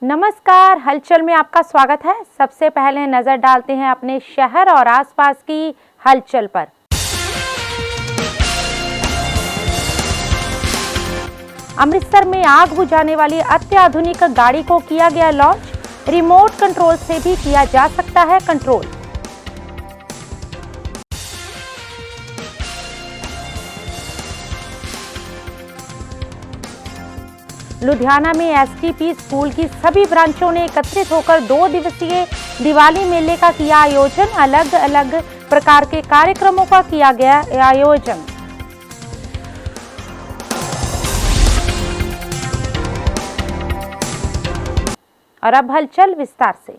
नमस्कार, हलचल में आपका स्वागत है। सबसे पहले नजर डालते हैं अपने शहर और आसपास की हलचल पर। अमृतसर में आग बुझाने वाली अत्याधुनिक गाड़ी को किया गया लॉन्च। रिमोट कंट्रोल से भी किया जा सकता है कंट्रोल। लुधियाना में एसटीपी स्कूल की सभी ब्रांचों ने एकत्रित होकर 2 दिवसीय दिवाली मेले का किया आयोजन। अलग अलग प्रकार के कार्यक्रमों का किया गया आयोजन। और अब हलचल विस्तार से।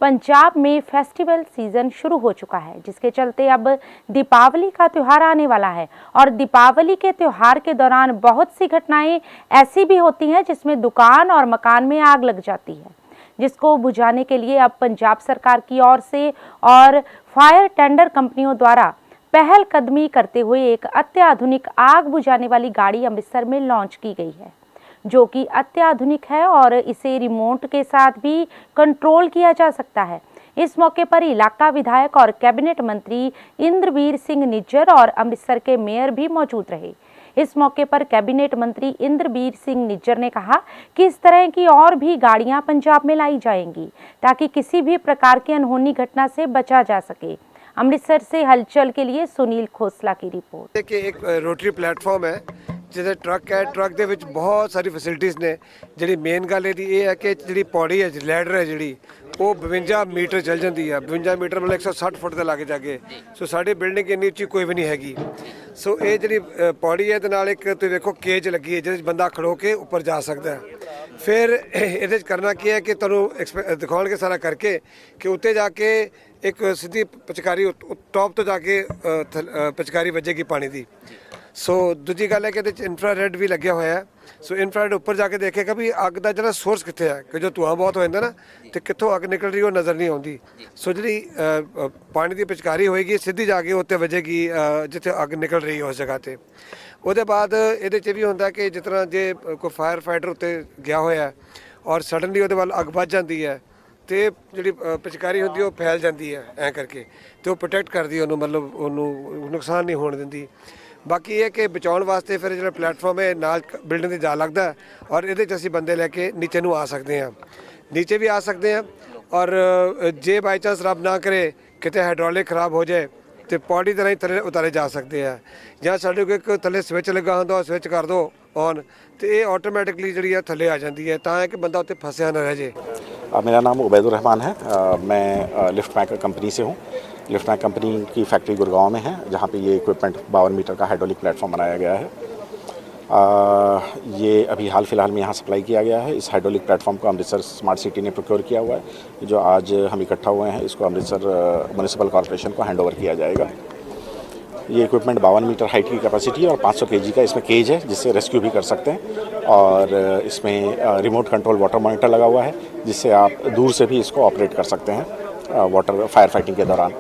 पंजाब में फेस्टिवल सीजन शुरू हो चुका है, जिसके चलते अब दीपावली का त्योहार आने वाला है। और दीपावली के त्योहार के दौरान बहुत सी घटनाएं ऐसी भी होती हैं जिसमें दुकान और मकान में आग लग जाती है, जिसको बुझाने के लिए अब पंजाब सरकार की ओर से और फायर टेंडर कंपनियों द्वारा पहल कदमी करते हुए एक अत्याधुनिक आग बुझाने वाली गाड़ी अमृतसर में लॉन्च की गई है, जो कि अत्याधुनिक है और इसे रिमोट के साथ भी कंट्रोल किया जा सकता है। इस मौके पर इलाका विधायक और कैबिनेट मंत्री इंद्रवीर सिंह निज्जर और अमृतसर के मेयर भी मौजूद रहे। इस मौके पर कैबिनेट मंत्री इंद्रवीर सिंह निज्जर ने कहा कि इस तरह की और भी गाड़ियां पंजाब में लाई जाएंगी, ताकि किसी भी प्रकार की अनहोनी घटना से बचा जा सके। अमृतसर से हलचल के लिए सुनील खोसला की रिपोर्ट। एक रोटरी प्लेटफॉर्म है जिसे ट्रक है, ट्रक ਦੇ ਵਿੱਚ ਬਹੁਤ ਸਾਰੀ ਫੈਸਿਲਿਟੀਆਂ ਨੇ। ਜਿਹੜੀ ਮੇਨ ਗੱਲ ਇਹਦੀ ਇਹ ਹੈ ਕਿ ਜਿਹੜੀ ਪੌੜੀ ਹੈ, ਲੈਡਰ ਹੈ ਜਿਹੜੀ ਉਹ 52 ਮੀਟਰ ਚੱਲ ਜਾਂਦੀ ਹੈ। 52 ਮੀਟਰ ਮਤਲਬ 160 ਫੁੱਟ ਦੇ ਲਾਗੇ ਜਾ ਕੇ। ਸੋ ਸਾਡੀ ਬਿਲਡਿੰਗ ਇੰਨੀ ਉੱਚੀ ਕੋਈ ਵੀ ਨਹੀਂ ਹੈਗੀ। ਸੋ ਇਹ ਜਿਹੜੀ ਪੌੜੀ ਹੈ ਤੇ ਨਾਲ ਇੱਕ ਤੁਸੀਂ ਵੇਖੋ ਕੇਜ ਲੱਗੀ ਹੈ ਜਿਹਦੇ ਵਿੱਚ ਬੰਦਾ ਖੜੋ ਕੇ ਉੱਪਰ ਜਾ ਸਕਦਾ ਹੈ। ਫਿਰ ਇਹਦੇ ਵਿੱਚ ਕਰਨਾ ਕੀ ਹੈ ਕਿ ਤੁਹਾਨੂੰ ਦਿਖਾਉਣਗੇ ਸਾਰਾ ਕਰਕੇ ਕਿ ਉੱਤੇ ਜਾ ਕੇ ਇੱਕ ਸਿੱਧੀ ਪਿਚਕਾਰੀ ਟੌਪ ਤੋਂ ਜਾ ਕੇ ਪਿਚਕਾਰੀ ਵੱਜੇਗੀ ਪਾਣੀ ਦੀ। ਸੋ ਦੂਜੀ ਗੱਲ ਹੈ ਕਿ ਇਹਦੇ 'ਚ ਇਨਫਰਾਰੈਡ ਵੀ ਲੱਗਿਆ ਹੋਇਆ ਹੈ। ਸੋ ਇਨਫਰਾਰੈਡ ਉੱਪਰ ਜਾ ਕੇ ਦੇਖੇਗਾ ਵੀ ਅੱਗ ਦਾ ਜਿਹੜਾ ਸੋਰਸ ਕਿੱਥੇ ਹੈ, ਕਿ ਜੋ ਧੂਆਂ ਬਹੁਤ ਹੋ ਜਾਂਦਾ ਨਾ ਤੇ ਕਿੱਥੋਂ ਅੱਗ ਨਿਕਲ ਰਹੀ ਉਹ ਨਜ਼ਰ ਨਹੀਂ ਆਉਂਦੀ। ਸੋ ਜਿਹੜੀ ਪਾਣੀ ਦੀ ਪਿਚਕਾਰੀ ਹੋਏਗੀ ਸਿੱਧੀ ਜਾ ਕੇ ਉੱਤੇ ਵੱਜੇਗੀ ਜਿੱਥੇ ਅੱਗ ਨਿਕਲ ਰਹੀ ਹੈ ਉਸ ਜਗ੍ਹਾ 'ਤੇ। ਉਹਦੇ ਬਾਅਦ ਇਹਦੇ 'ਚ ਵੀ ਹੁੰਦਾ ਕਿ ਜਿਸ ਤਰ੍ਹਾਂ ਜੇ ਕੋਈ ਫਾਇਰ ਫਾਈਟਰ ਉੱਤੇ ਗਿਆ ਹੋਇਆ ਔਰ ਸਡਨਲੀ ਉਹਦੇ ਵੱਲ ਅੱਗ ਵੱਜ ਜਾਂਦੀ ਹੈ ਤੇ ਜਿਹੜੀ ਪਿਚਕਾਰੀ ਹੁੰਦੀ ਉਹ ਫੈਲ ਜਾਂਦੀ ਹੈ ਐਂ ਕਰਕੇ, ਤੇ ਉਹ ਪ੍ਰੋਟੈਕਟ ਕਰਦੀ ਉਹਨੂੰ, ਮਤਲਬ ਉਹਨੂੰ ਨੁਕਸਾਨ ਨਹੀਂ ਹੋਣ ਦਿੰਦੀ। बाकी ये कि बचाने वास्ते फिर जो प्लेटफॉर्म है नाल बिल्डिंग से जा लगता है और ये असी बंदे लैके नीचे नू आ सकते हैं, नीचे भी आ सकते हैं। और जे बाई चांस रब ना करे कितने हाइड्रोलिक खराब हो जाए तो पौड़ी तरह ही थले उतारे जा सकते हैं। या साढ़े को एक थले स्विच लगा होंगे, स्विच कर दो ऑन तो ये ऑटोमैटिकली जी थले आ जाती है, ताकि कि बंदा उत्ते फंसिया ना रह जाए। मेरा नाम उबैदुर रहमान है। मैं लिफ्ट मैकर कंपनी से हूँ। लिफ्ट मैक कंपनी की फैक्ट्री गुड़गांव में है, जहाँ पे ये इक्विपमेंट 52 मीटर का हाइड्रोलिक प्लेटफॉर्म बनाया गया है। ये अभी हाल फिलहाल में यहाँ सप्लाई किया गया है। इस हाइड्रोलिक प्लेटफॉर्म को अमृतसर स्मार्ट सिटी ने प्रोक्योर किया हुआ है। जो आज हम इकट्ठा हुए हैं इसको अमृतसर म्यूनिसिपल कॉर्पोरेशन को हैंड ओवर किया जाएगा। ये इक्विपमेंट 52 मीटर हाइट की कैपेसिटी है और 500 kg का इसमें केज है, जिससे रेस्क्यू भी कर सकते हैं। और इसमें रिमोट कंट्रोल वाटर मॉनिटर लगा हुआ है, जिससे आप दूर से भी इसको ऑपरेट कर सकते हैं वाटर फायर फाइटिंग के दौरान।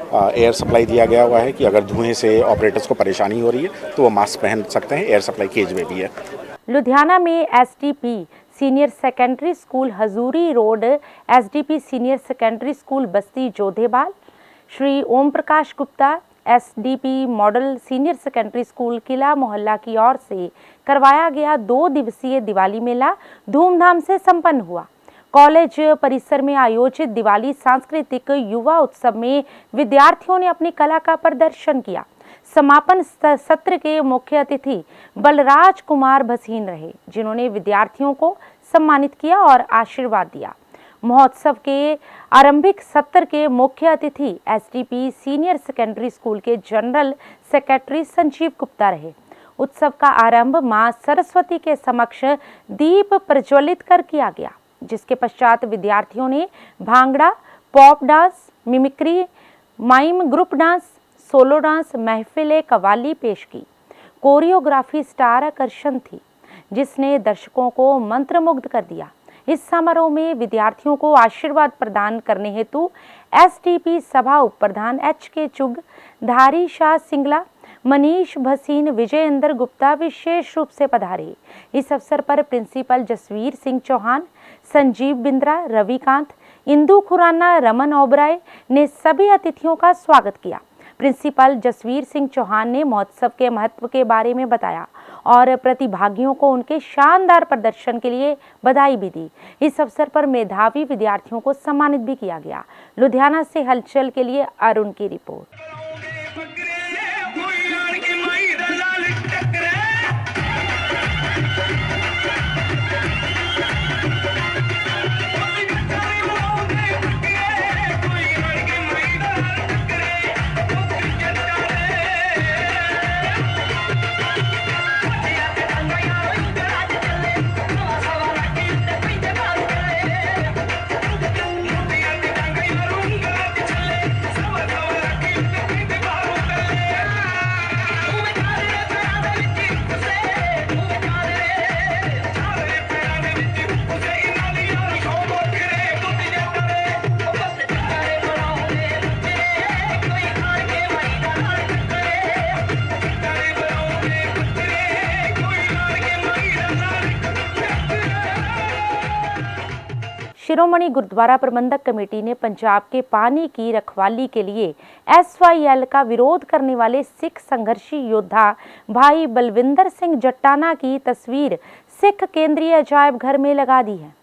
एयर सप्लाई दिया गया हुआ है कि अगर धुएं से ऑपरेटर्स को परेशानी हो रही है तो वो मास्क पहन सकते हैं। एयर सप्लाई केज में भी है। लुधियाना में SDP senior secondary school Hazuri road, SDP senior secondary school Basti Jodhewal, Shri Om Prakash Gupta SDP model senior secondary school Qila Mohalla की ओर से करवाया गया 2 दिवसीय दिवाली मेला धूमधाम से संपन्न हुआ। कॉलेज परिसर में आयोजित दिवाली सांस्कृतिक युवा उत्सव में विद्यार्थियों ने अपनी कला का प्रदर्शन किया। समापन सत्र के मुख्य अतिथि बलराज कुमार भसीन रहे, जिन्होंने विद्यार्थियों को सम्मानित किया और आशीर्वाद दिया। महोत्सव के आरंभिक सत्र के मुख्य अतिथि एसडीपी सीनियर सेकेंडरी स्कूल के जनरल सेक्रेटरी संजीव गुप्ता रहे। उत्सव का आरंभ मां सरस्वती के समक्ष दीप प्रज्वलित कर किया गया, जिसके पश्चात विद्यार्थियों ने bhangra, pop dance, mimicry, mime group dance, solo dance, महफिल कवाली पेश की। कोरियोग्राफी स्टार आकर्षण थी, जिसने दर्शकों को मंत्रमुग्ध कर दिया। इस समारोह में विद्यार्थियों को आशीर्वाद प्रदान करने हेतु एसटीपी सभा उप प्रधान एच के चुग, धारी शाह सिंगला, मनीष भसीन, विजय इंद्र गुप्ता विशेष रूप से पधारे। इस अवसर पर प्रिंसिपल जसवीर सिंह चौहान, संजीव बिंद्रा, रविकांत, इंदु खुराना, रमन ओबराय ने सभी अतिथियों का स्वागत किया। प्रिंसिपल जसवीर सिंह चौहान ने महोत्सव के महत्व के बारे में बताया और प्रतिभागियों को उनके शानदार प्रदर्शन के लिए बधाई भी दी। इस अवसर पर मेधावी विद्यार्थियों को सम्मानित भी किया गया। लुधियाना से हलचल के लिए अरुण की रिपोर्ट। शिरोमणि गुरुद्वारा प्रबंधक कमेटी ने पंजाब के पानी की रखवाली के लिए SYL का विरोध करने वाले सिख संघर्षी योद्धा भाई बलविंदर सिंह जट्टाना की तस्वीर सिख केंद्रीय अजायब घर में लगा दी है।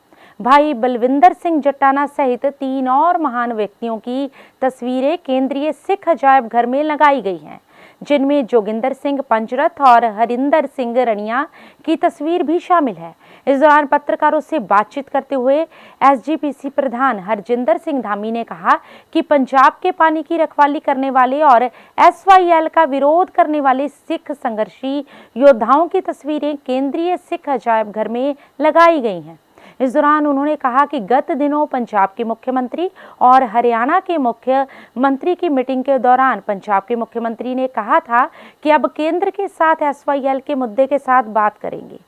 भाई बलविंदर सिंह जट्टाना सहित 3 और महान व्यक्तियों की तस्वीरें केंद्रीय सिख अजायब घर में लगाई गई हैं, जिनमें जोगिंदर सिंह पंचरथ और हरिंदर सिंह रनिया की तस्वीर भी शामिल है। इस दौरान पत्रकारों से बातचीत करते हुए SGPC प्रधान हरजिंदर सिंह धामी ने कहा कि पंजाब के पानी की रखवाली करने वाले और SYL का विरोध करने वाले सिख संघर्षी योद्धाओं की तस्वीरें केंद्रीय सिख अजायब घर में लगाई गई हैं। इस दौरान उन्होंने कहा कि गत दिनों पंजाब के मुख्यमंत्री और हरियाणा के मुख्यमंत्री की मीटिंग के दौरान पंजाब के मुख्यमंत्री ने कहा था कि अब केंद्र के साथ SYL के मुद्दे के साथ बात करेंगे।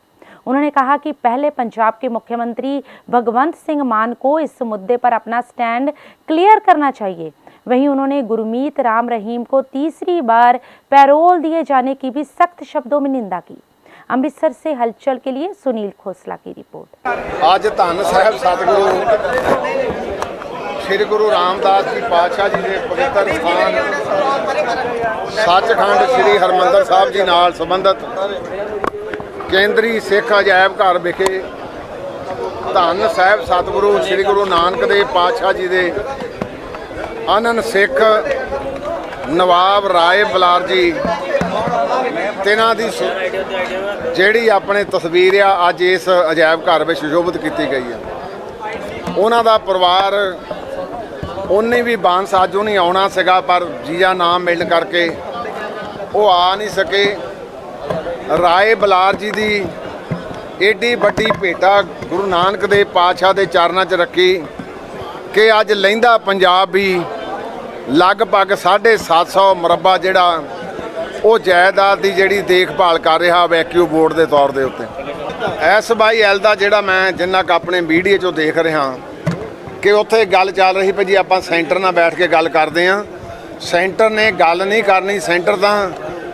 उन्होंने कहा कि पहले पंजाब के मुख्यमंत्री भगवंत सिंह मान को इस मुद्दे पर अपना स्टैंड क्लियर करना चाहिए। वहीं उन्होंने गुरमीत राम रहीम को तीसरी बार पैरोल दिए जाने की भी सख्त शब्दों में निंदा की। अमृतसर से हलचल के लिए सुनील खोसला की रिपोर्ट। आज धन साहब सतगुरु श्री गुरु रामदास जी पातशाह जी के पवित्र स्थान सचखंड श्री हरमंदर साहब जी नाल संबंधित केंद्री सिख अजायब घर विखे धन साहब सतगुरु श्री गुरु नानक देव पातशाह जी के अनन सिख नवाब राय बलार जी तिन्हां दी ਜਿਹੜੀ ਆਪਣੇ ਤਸਵੀਰ ਆ ਅੱਜ ਇਸ ਅਜਾਇਬ ਘਰ ਵਿੱਚ ਸ਼ੋਭਿਤ ਕੀਤੀ ਗਈ ਹੈ। ਉਹਨਾਂ ਦਾ ਪਰਿਵਾਰ ਉਹਨੇ ਵੀ ਬਾਂਸ ਅੱਜ ਨਹੀਂ ਆਉਣਾ ਸੀਗਾ, ਪਰ ਜੀਆ ਨਾਮ ਮਿਲਣ ਕਰਕੇ ਉਹ ਆ ਨਹੀਂ ਸਕੇ। ਰਾਏ ਬਲਾਰ ਜੀ ਦੀ ਏਡੀ ਵੱਡੀ ਭੇਟਾ ਗੁਰੂ ਨਾਨਕ ਦੇਵ ਪਾਤਸ਼ਾਹ ਦੇ ਚਰਨਾਂ 'ਚ ਰੱਖੀ ਕਿ ਅੱਜ ਲਹਿੰਦਾ ਪੰਜਾਬ ਵੀ ਲਗਭਗ 750 ਮੁਰੱਬਾ ਜਿਹੜਾ ਉਹ ਜਾਇਦਾਦ ਦੀ ਜਿਹੜੀ ਦੇਖਭਾਲ ਕਰ ਰਿਹਾ ਵੈਕਿਊ ਬੋਰਡ ਦੇ ਤੌਰ ਦੇ ਉੱਤੇ। SYL ਦਾ ਜਿਹੜਾ ਮੈਂ ਜਿੰਨਾ ਕੁ ਆਪਣੇ ਮੀਡੀਆ 'ਚੋਂ ਦੇਖ ਰਿਹਾ ਕਿ ਉੱਥੇ ਗੱਲ ਚੱਲ ਰਹੀ ਪਈ ਜੀ ਆਪਾਂ ਸੈਂਟਰ ਨਾਲ ਬੈਠ ਕੇ ਗੱਲ ਕਰਦੇ ਹਾਂ। ਸੈਂਟਰ ਨੇ ਗੱਲ ਨਹੀਂ ਕਰਨੀ। ਸੈਂਟਰ ਤਾਂ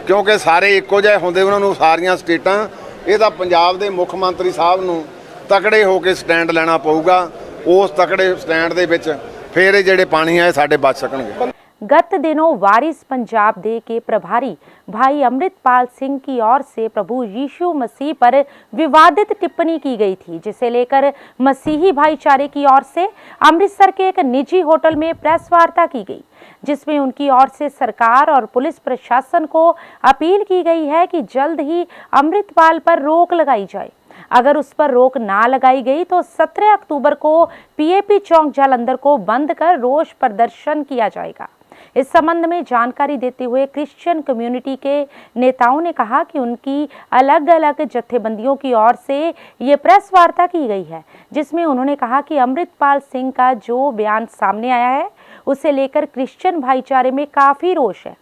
ਕਿਉਂਕਿ ਸਾਰੇ ਇੱਕੋ ਜਿਹੇ ਹੁੰਦੇ, ਉਹਨਾਂ ਨੂੰ ਸਾਰੀਆਂ ਸਟੇਟਾਂ, ਇਹ ਤਾਂ ਪੰਜਾਬ ਦੇ ਮੁੱਖ ਮੰਤਰੀ ਸਾਹਿਬ ਨੂੰ ਤਕੜੇ ਹੋ ਕੇ ਸਟੈਂਡ ਲੈਣਾ ਪਊਗਾ। ਉਸ ਤਕੜੇ ਸਟੈਂਡ ਦੇ ਵਿੱਚ ਫਿਰ ਇਹ ਜਿਹੜੇ ਪਾਣੀ ਆ ਇਹ ਸਾਡੇ ਬਚ ਸਕਣਗੇ। गत दिनों वारिस पंजाब डे के प्रभारी भाई अमृतपाल सिंह की ओर से प्रभु यीशु मसीह पर विवादित टिप्पणी की गई थी, जिसे लेकर मसीही भाईचारे की ओर से अमृतसर के एक निजी होटल में प्रेस वार्ता की गई, जिसमें उनकी ओर से सरकार और पुलिस प्रशासन को अपील की गई है कि जल्द ही अमृतपाल पर रोक लगाई जाए। अगर उस पर रोक ना लगाई गई तो 17 अक्टूबर को PAP चौक जालंधर को बंद कर रोष प्रदर्शन किया जाएगा। इस संबंध में जानकारी देते हुए क्रिश्चियन कम्युनिटी के नेताओं ने कहा कि उनकी अलग अलग जत्थेबंदियों की ओर से ये प्रेस वार्ता की गई है, जिसमें उन्होंने कहा कि अमृतपाल सिंह का जो बयान सामने आया है उसे लेकर क्रिश्चियन भाईचारे में काफ़ी रोष है।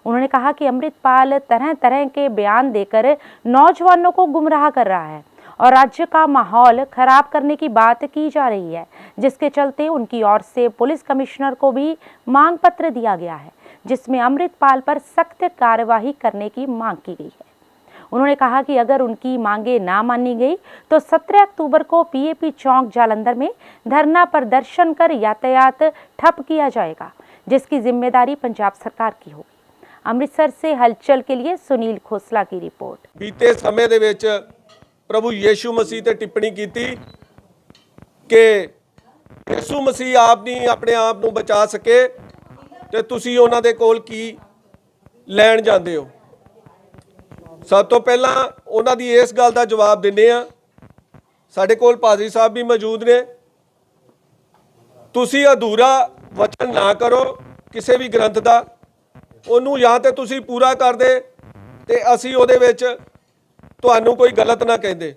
उन्होंने कहा कि अमृतपाल तरह तरह के बयान देकर नौजवानों को गुमराह कर रहा है और राज्य का माहौल खराब करने की बात की जा रही है, जिसके चलते उनकी ओर से पुलिस कमिश्नर को भी मांग पत्र दिया गया है, जिसमें अमृतपाल पर सख्त कार्यवाही करने की मांग की गई है। उन्होंने कहा कि अगर उनकी मांगे ना मानी गई तो 17 अक्टूबर को पीएपी चौक जालंधर में धरना प्रदर्शन कर यातायात ठप किया जाएगा, जिसकी जिम्मेदारी पंजाब सरकार की होगी। अमृतसर से हलचल के लिए सुनील खोसला की रिपोर्ट। बीते समय ਦੇ ਵਿੱਚ ਪ੍ਰਭੂ ਯੀਸ਼ੂ ਮਸੀਹ ਤੇ ਟਿੱਪਣੀ ਕੀਤੀ ਕਿ ਯੀਸ਼ੂ ਮਸੀਹ ਆਪ ਨਹੀਂ ਆਪਣੇ ਆਪ ਨੂੰ ਬਚਾ ਸਕੇ ਤੇ ਤੁਸੀਂ ਉਹਨਾਂ ਦੇ ਕੋਲ ਕੀ ਲੈਣ ਜਾਂਦੇ ਹੋ। ਸਭ ਤੋਂ ਪਹਿਲਾਂ ਉਹਨਾਂ ਦੀ ਇਸ ਗੱਲ ਦਾ ਜਵਾਬ ਦਿੰਦੇ ਆ। ਸਾਡੇ ਕੋਲ ਪਾਦਰੀ ਸਾਹਿਬ ਵੀ ਮੌਜੂਦ ਨੇ। ਤੁਸੀਂ ਅਧੂਰਾ ਵਚਨ ਨਾ ਕਰੋ ਕਿਸੇ ਵੀ ਗ੍ਰੰਥ ਦਾ, ਉਹਨੂੰ ਜਾਂ ਤੇ ਤੁਸੀਂ ਪੂਰਾ ਕਰਦੇ ਤੇ ਅਸੀਂ ਉਹਦੇ ਵਿੱਚ ਤੁਹਾਨੂੰ ਕੋਈ ਗਲਤ ਨਾ ਕਹਿੰਦੇ।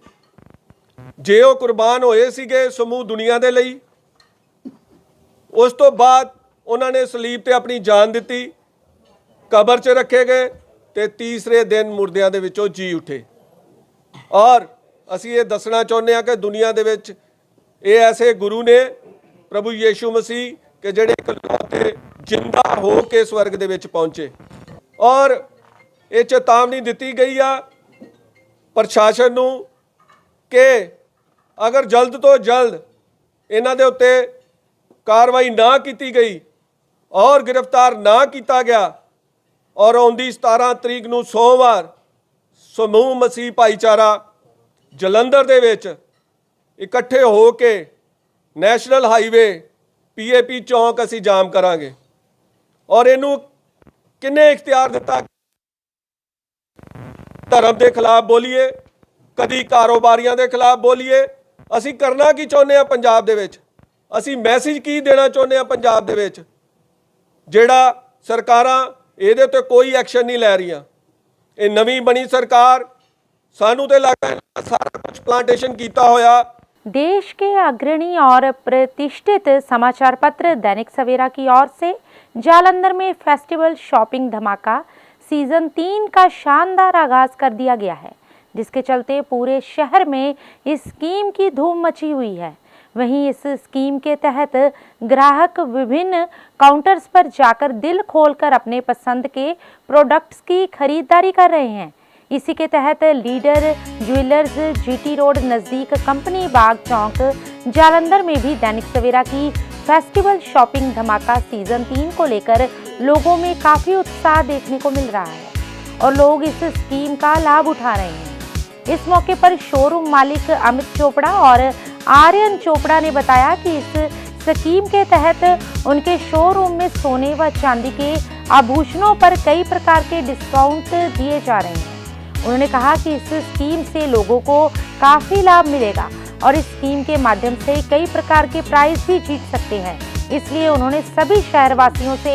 ਜੇ ਉਹ ਕੁਰਬਾਨ ਹੋਏ ਸੀਗੇ ਸਮੂਹ ਦੁਨੀਆ ਦੇ ਲਈ, ਉਸ ਤੋਂ ਬਾਅਦ ਉਹਨਾਂ ਨੇ ਸਲੀਬ ਤੇ ਆਪਣੀ ਜਾਨ ਦਿੱਤੀ, ਕਬਰ 'ਚ ਰੱਖੇ ਗਏ ਤੇ ਤੀਸਰੇ ਦਿਨ ਮੁਰਦਿਆਂ ਦੇ ਵਿੱਚੋਂ ਜੀ ਉੱਠੇ। ਔਰ ਅਸੀਂ ਇਹ ਦੱਸਣਾ ਚਾਹੁੰਦੇ ਹਾਂ ਕਿ ਦੁਨੀਆ ਦੇ ਵਿੱਚ ਇਹ ਐਸੇ ਗੁਰੂ ਨੇ ਪ੍ਰਭੂ ਯੀਸ਼ੂ ਮਸੀਹ ਕਿ ਜਿਹੜੇ ਇਕਲੌਤੇ ਜਿੰਦਾ ਹੋ ਕੇ ਸਵਰਗ ਦੇ ਵਿੱਚ ਪਹੁੰਚੇ। ਔਰ ਇਹ ਚੇਤਾਵਨੀ ਦਿੱਤੀ ਗਈ ਆ ਪ੍ਰਸ਼ਾਸਨ ਨੂੰ ਕਿ ਅਗਰ ਜਲਦ ਤੋਂ ਜਲਦ ਇਹਨਾਂ ਦੇ ਉੱਤੇ ਕਾਰਵਾਈ ਨਾ ਕੀਤੀ ਗਈ ਔਰ ਗ੍ਰਿਫਤਾਰ ਨਾ ਕੀਤਾ ਗਿਆ ਔਰ ਆਉਂਦੀ 17 ਤਰੀਕ ਨੂੰ ਸੋਮਵਾਰ ਸਮੂਹ ਮਸੀਹ ਭਾਈਚਾਰਾ ਜਲੰਧਰ ਦੇ ਵਿੱਚ ਇਕੱਠੇ ਹੋ ਕੇ ਨੈਸ਼ਨਲ ਹਾਈਵੇ ਪੀਏਪੀ ਚੌਂਕ ਅਸੀਂ ਜਾਮ ਕਰਾਂਗੇ। ਔਰ ਇਹਨੂੰ ਕਿੰਨੇ ਇਖਤਿਆਰ ਦਿੱਤਾ? ਧਰਮ ਦੇ ਖਿਲਾਫ ਬੋਲੀਏ, ਕਦੀ ਕਾਰੋਬਾਰੀਆਂ ਦੇ ਖਿਲਾਫ ਬੋਲੀਏ। ਅਸੀਂ ਕਰਨਾ ਕੀ ਚਾਹੁੰਦੇ ਆ ਪੰਜਾਬ ਦੇ ਵਿੱਚ? ਅਸੀਂ ਮੈਸੇਜ ਕੀ ਦੇਣਾ ਚਾਹੁੰਦੇ ਆ ਪੰਜਾਬ ਦੇ ਵਿੱਚ, ਜਿਹੜਾ ਸਰਕਾਰਾਂ ਇਹਦੇ ਉੱਤੇ ਕੋਈ ਐਕਸ਼ਨ ਨਹੀਂ ਲੈ ਰਹੀਆਂ। ਇਹ ਨਵੀਂ ਬਣੀ ਸਰਕਾਰ ਸਾਨੂੰ ਤੇ ਲੱਗਦਾ ਸਾਰਾ ਕੁਝ प्लांटेशन किया होया। देश के अग्रणी और प्रतिष्ठित समाचार पत्र दैनिक सवेरा की ओर से जालंधर में फेस्टिवल शॉपिंग धमाका सीजन 3 का शानदार आगाज कर दिया गया है, जिसके चलते पूरे शहर में इस स्कीम की धूम मची हुई है। वहीं इस स्कीम के तहत ग्राहक विभिन्न काउंटर्स पर जाकर दिल खोलकर अपने पसंद के प्रोडक्ट्स की खरीदारी कर रहे हैं। इसी के तहत लीडर ज्वेलर्स जीटी रोड नज़दीक कंपनी बाग चौक जालंधर में भी दैनिक सवेरा की फेस्टिवल शॉपिंग धमाका सीजन 3 को लेकर लोगों में काफ़ी उत्साह देखने को मिल रहा है और लोग इस स्कीम का लाभ उठा रहे हैं। इस मौके पर शोरूम मालिक अमित चोपड़ा और आर्यन चोपड़ा ने बताया कि इस स्कीम के तहत उनके शोरूम में सोने व चांदी के आभूषणों पर कई प्रकार के डिस्काउंट दिए जा रहे हैं। उन्होंने कहा कि इस स्कीम से लोगों को काफ़ी लाभ मिलेगा और इस स्कीम के माध्यम से कई प्रकार के प्राइज भी जीत सकते हैं। इसलिए उन्होंने सभी शहरवासियों से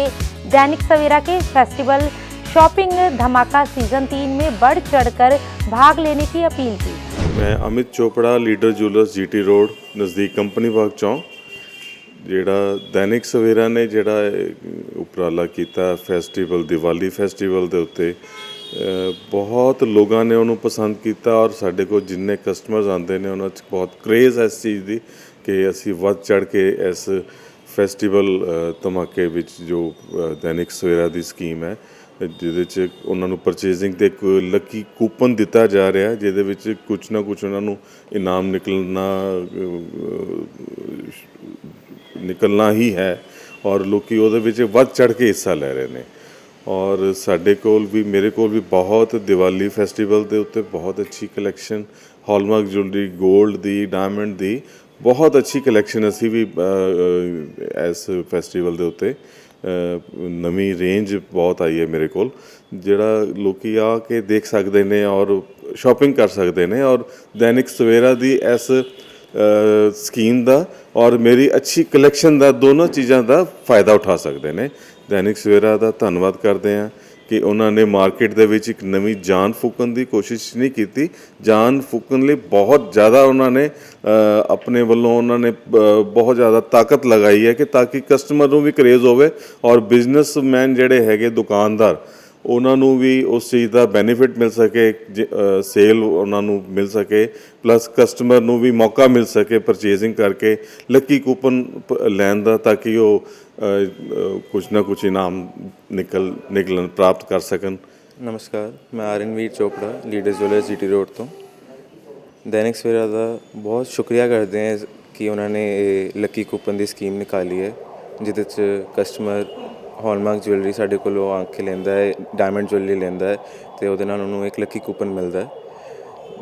दैनिक सवेरा के फेस्टिवल शॉपिंग धमाका सीजन 3 में बढ़ चढ़कर भाग लेने की अपील की। मैं Amit Chopra leader jewellers GT road नज़दीक कंपनी बाग चौक ਜਿਹੜਾ दैनिक सवेरा ने ਜਿਹੜਾ ਉਪਰਾਲਾ ਕੀਤਾ ਫੈਸਟੀਵਲ ਦੀਵਾਲੀ ਫੈਸਟੀਵਲ ਦੇ ਉੱਤੇ ਬਹੁਤ ਲੋਕਾਂ ਨੇ ਉਹਨੂੰ ਪਸੰਦ ਕੀਤਾ ਔਰ ਸਾਡੇ ਕੋਲ ਜਿੰਨੇ ਕਸਟਮਰਸ ਆਉਂਦੇ ਨੇ ਉਹਨਾਂ 'ਚ ਬਹੁਤ ਕ੍ਰੇਜ਼ ਹੈ ਇਸ ਚੀਜ਼ ਦੀ ਕਿ ਅਸੀਂ ਵੱਧ ਚੜ੍ਹ ਕੇ ਇਸ ਫੈਸਟੀਵਲ ਧਮਾਕੇ ਵਿੱਚ ਜੋ दैनिक ਸਵੇਰਾ ਦੀ ਸਕੀਮ ਹੈ ਜਿਹਦੇ 'ਚ ਉਹਨਾਂ ਨੂੰ ਪਰਚੇਜ਼ਿੰਗ 'ਤੇ ਇੱਕ ਲੱਕੀ ਕੂਪਨ ਦਿੱਤਾ ਜਾ ਰਿਹਾ ਜਿਹਦੇ ਵਿੱਚ ਕੁਛ ਨਾ ਕੁਛ ਉਹਨਾਂ ਨੂੰ ਇਨਾਮ ਨਿਕਲਣਾ ਹੀ ਹੈ ਔਰ ਲੋਕੀ ਉਹਦੇ ਵਿੱਚ ਵੱਧ ਚੜ੍ਹ ਕੇ ਹਿੱਸਾ ਲੈ ਰਹੇ ਨੇ। ਔਰ ਸਾਡੇ ਕੋਲ ਵੀ ਮੇਰੇ ਕੋਲ ਵੀ ਬਹੁਤ ਦੀਵਾਲੀ ਫੈਸਟੀਵਲ ਦੇ ਉੱਤੇ ਬਹੁਤ ਅੱਛੀ ਕਲੈਕਸ਼ਨ ਹੌਲਮਾਰਕ ਜੁਐਲਰੀ ਗੋਲਡ ਦੀ ਡਾਇਮੰਡ ਦੀ ਬਹੁਤ ਅੱਛੀ ਕਲੈਕਸ਼ਨ ਅਸੀਂ ਵੀ ਇਸ ਫੈਸਟੀਵਲ ਦੇ ਉੱਤੇ ਨਵੀਂ ਰੇਂਜ ਬਹੁਤ ਆਈ ਹੈ ਮੇਰੇ ਕੋਲ ਜਿਹੜਾ ਲੋਕੀ ਆ ਕੇ ਦੇਖ ਸਕਦੇ ਨੇ ਔਰ ਸ਼ਾਪਿੰਗ ਕਰ ਸਕਦੇ ਨੇ ਔਰ दैनिक ਸਵੇਰਾ ਦੀ ਇਸ ਸਕੀਮ ਦਾ ਔਰ ਮੇਰੀ ਅੱਛੀ ਕਲੈਕਸ਼ਨ ਦਾ ਦੋਨੋਂ ਚੀਜ਼ਾਂ ਦਾ ਫਾਇਦਾ ਉਠਾ ਸਕਦੇ ਨੇ। दैनिक ਸਵੇਰਾ ਦਾ ਧੰਨਵਾਦ ਕਰਦੇ ਹਾਂ ਕਿ ਉਹਨਾਂ ਨੇ ਮਾਰਕੀਟ ਦੇ ਵਿੱਚ ਇੱਕ ਨਵੀਂ ਜਾਨ ਫੂਕਣ ਦੀ ਕੋਸ਼ਿਸ਼ ਨਹੀਂ ਕੀਤੀ। ਜਾਨ ਫੂਕਣ ਲਈ ਬਹੁਤ ਜ਼ਿਆਦਾ ਉਹਨਾਂ ਨੇ ਆਪਣੇ ਵੱਲੋਂ ਉਹਨਾਂ ਨੇ ਬਹੁਤ ਜ਼ਿਆਦਾ ਤਾਕਤ ਲਗਾਈ ਹੈ ਕਿ ਤਾਂ ਕਿ ਕਸਟਮਰ ਨੂੰ ਵੀ ਕਰੇਜ਼ ਹੋਵੇ ਔਰ ਬਿਜ਼ਨਸਮੈਨ ਜਿਹੜੇ ਹੈਗੇ ਦੁਕਾਨਦਾਰ ਉਹਨਾਂ ਨੂੰ ਵੀ ਉਸ ਚੀਜ਼ ਦਾ ਬੈਨੀਫਿਟ ਮਿਲ ਸਕੇ, ਸੇਲ ਉਹਨਾਂ ਨੂੰ ਮਿਲ ਸਕੇ, ਪਲੱਸ ਕਸਟਮਰ ਨੂੰ ਵੀ ਮੌਕਾ ਮਿਲ ਸਕੇ ਪਰਚੇਜ਼ਿੰਗ ਕਰਕੇ ਲੱਕੀ ਕੂਪਨ ਲੈਣ ਦਾ, ਤਾਂ ਕਿ ਉਹ ਕੁਛ ਨਾ ਕੁਛ ਇਨਾਮ ਨਿਕਲਣ ਪ੍ਰਾਪਤ ਕਰ ਸਕਣ। ਨਮਸਕਾਰ, ਮੈਂ Arnaveer Chopra, leader jewellers GT road ਤੋਂ। ਦੈਨਿਕ ਸਵੇਰਾ ਦਾ ਬਹੁਤ ਸ਼ੁਕਰੀਆ ਕਰਦੇ ਹਾਂ ਕਿ ਉਹਨਾਂ ਨੇ ਇਹ ਲੱਕੀ ਕੂਪਨ ਦੀ ਸਕੀਮ ਨਿਕਾਲੀ ਹੈ, ਜਿਹਦੇ 'ਚ ਕਸਟਮਰ ਹੌਲਮਾਰਕ ਜੁਐਲਰੀ ਸਾਡੇ ਕੋਲੋਂ ਆ ਕੇ ਲੈਂਦਾ ਹੈ, ਡਾਇਮੰਡ ਜੁਐਲਰੀ ਲੈਂਦਾ ਹੈ, ਅਤੇ ਉਹਦੇ ਨਾਲ ਉਹਨੂੰ ਇੱਕ ਲੱਕੀ ਕੂਪਨ ਮਿਲਦਾ ਹੈ,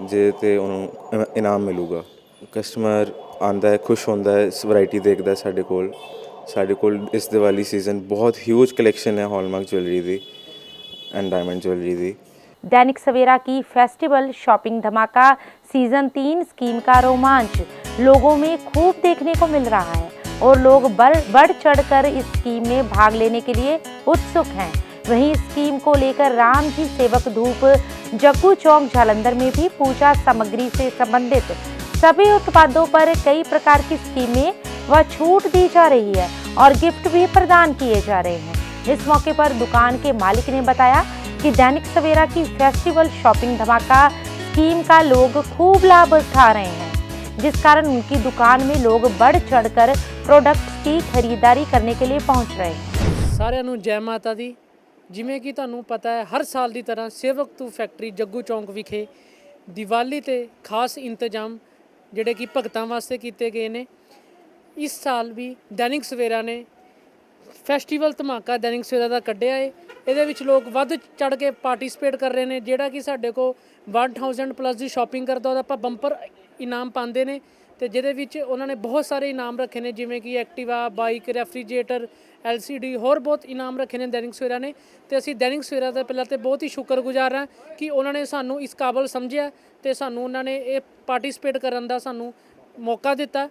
ਜਿਹਦੇ 'ਤੇ ਉਹਨੂੰ ਇਨਾਮ ਮਿਲੂਗਾ। ਕਸਟਮਰ ਆਉਂਦਾ ਹੈ, ਖੁਸ਼ ਹੁੰਦਾ ਹੈ, ਵੈਰਾਈਟੀ ਦੇਖਦਾ ਸਾਡੇ ਕੋਲ ਇਸ ਦੀਵਾਲੀ ਸੀਜ਼ਨ ਬਹੁਤ ਹਿਊਜ ਕਲੈਕਸ਼ਨ ਹੈ हॉलमार्क ज्वेलरी दी एंड डायमंड ज्वेलरी दी। दैनिक सवेरा की फेस्टिवल शॉपिंग धमाका सीजन 3 स्कीम का रोमांच लोगों में खूब देखने को मिल रहा है और लोग बढ़ चढ़कर इस स्कीम में भाग लेने के लिए उत्सुक हैं। वहीं स्कीम को लेकर राम जी सेवक धूप जग्गू चौक जालंधर में भी पूजा सामग्री से संबंधित सभी उत्पादों पर कई प्रकार की स्कीमें व छूट दी जा रही है और गिफ्ट भी प्रदान किए जा रहे हैं। इस मौके पर दुकान के मालिक ने बताया कि दैनिक सवेरा की फेस्टिवल शॉपिंग धमाका स्कीम का लोग खूब लाभ उठा रहे हैं, जिस कारण उनकी दुकान में लोग बढ़ चढ़कर प्रोडक्ट्स की खरीदारी करने के लिए पहुंच रहे हैं। ਸਾਰਿਆਂ ਨੂੰ ਜੈ ਮਾਤਾ ਦੀ। ਜਿਵੇਂ ਕਿ ਤੁਹਾਨੂੰ ਪਤਾ ਹੈ, ਹਰ ਸਾਲ ਦੀ ਤਰ੍ਹਾਂ ਸੇਵਕ ਧੂਪ ਫੈਕਟਰੀ ਜੱਗੂ ਚੌਂਕ ਵਿਖੇ ਦੀਵਾਲੀ ਤੇ ਖਾਸ ਇੰਤਜ਼ਾਮ ਜਿਹੜੇ ਕਿ ਭਗਤਾਂ ਵਾਸਤੇ ਕੀਤੇ ਗਏ ਨੇ। ਇਸ ਸਾਲ ਵੀ ਦੈਨਿਕ ਸਵੇਰਾ ਨੇ ਫੈਸਟੀਵਲ ਧਮਾਕਾ ਦੈਨਿਕ ਸਵੇਰਾ ਦਾ ਕੱਢਿਆ ਹੈ। ਇਹਦੇ ਵਿੱਚ ਲੋਕ ਵੱਧ ਚੜ ਕੇ ਪਾਰਟਿਸਿਪੇਟ ਕਰ ਰਹੇ ਨੇ। ਜਿਹੜਾ ਕਿ ਸਾਡੇ ਕੋਲ 1000 ਪਲੱਸ ਦੀ ਸ਼ਾਪਿੰਗ ਕਰਦਾ ਉਹਦਾ ਆਪਾਂ ਬੰਪਰ ਇਨਾਮ ਪਾਉਂਦੇ ਨੇ, ਤੇ ਜਿਹਦੇ ਵਿੱਚ ਉਹਨਾਂ ਨੇ ਬਹੁਤ ਸਾਰੇ ਇਨਾਮ ਰੱਖੇ ਨੇ, ਜਿਵੇਂ ਕਿ ਐਕਟਿਵਾ, ਬਾਈਕ, ਰੈਫਰੀਜਰੇਟਰ, LCD, ਹੋਰ ਬਹੁਤ ਇਨਾਮ ਰੱਖੇ ਨੇ ਦੈਨਿਕ ਸਵੇਰਾ ਨੇ। ਤੇ ਅਸੀਂ ਦੈਨਿਕ ਸਵੇਰਾ ਦਾ ਪਹਿਲਾਂ ਤੇ ਬਹੁਤ ਹੀ ਸ਼ੁਕਰਗੁਜ਼ਾਰ ਹਾਂ ਕਿ ਉਹਨਾਂ ਨੇ ਸਾਨੂੰ ਇਸ ਕਾਬਲ ਸਮਝਿਆ ਤੇ ਸਾਨੂੰ ਉਹਨਾਂ ਨੇ ਇਹ ਪਾਰਟਿਸਿਪੇਟ ਕਰਨ ਦਾ ਸਾਨੂੰ ਮੌਕਾ ਦਿੱਤਾ।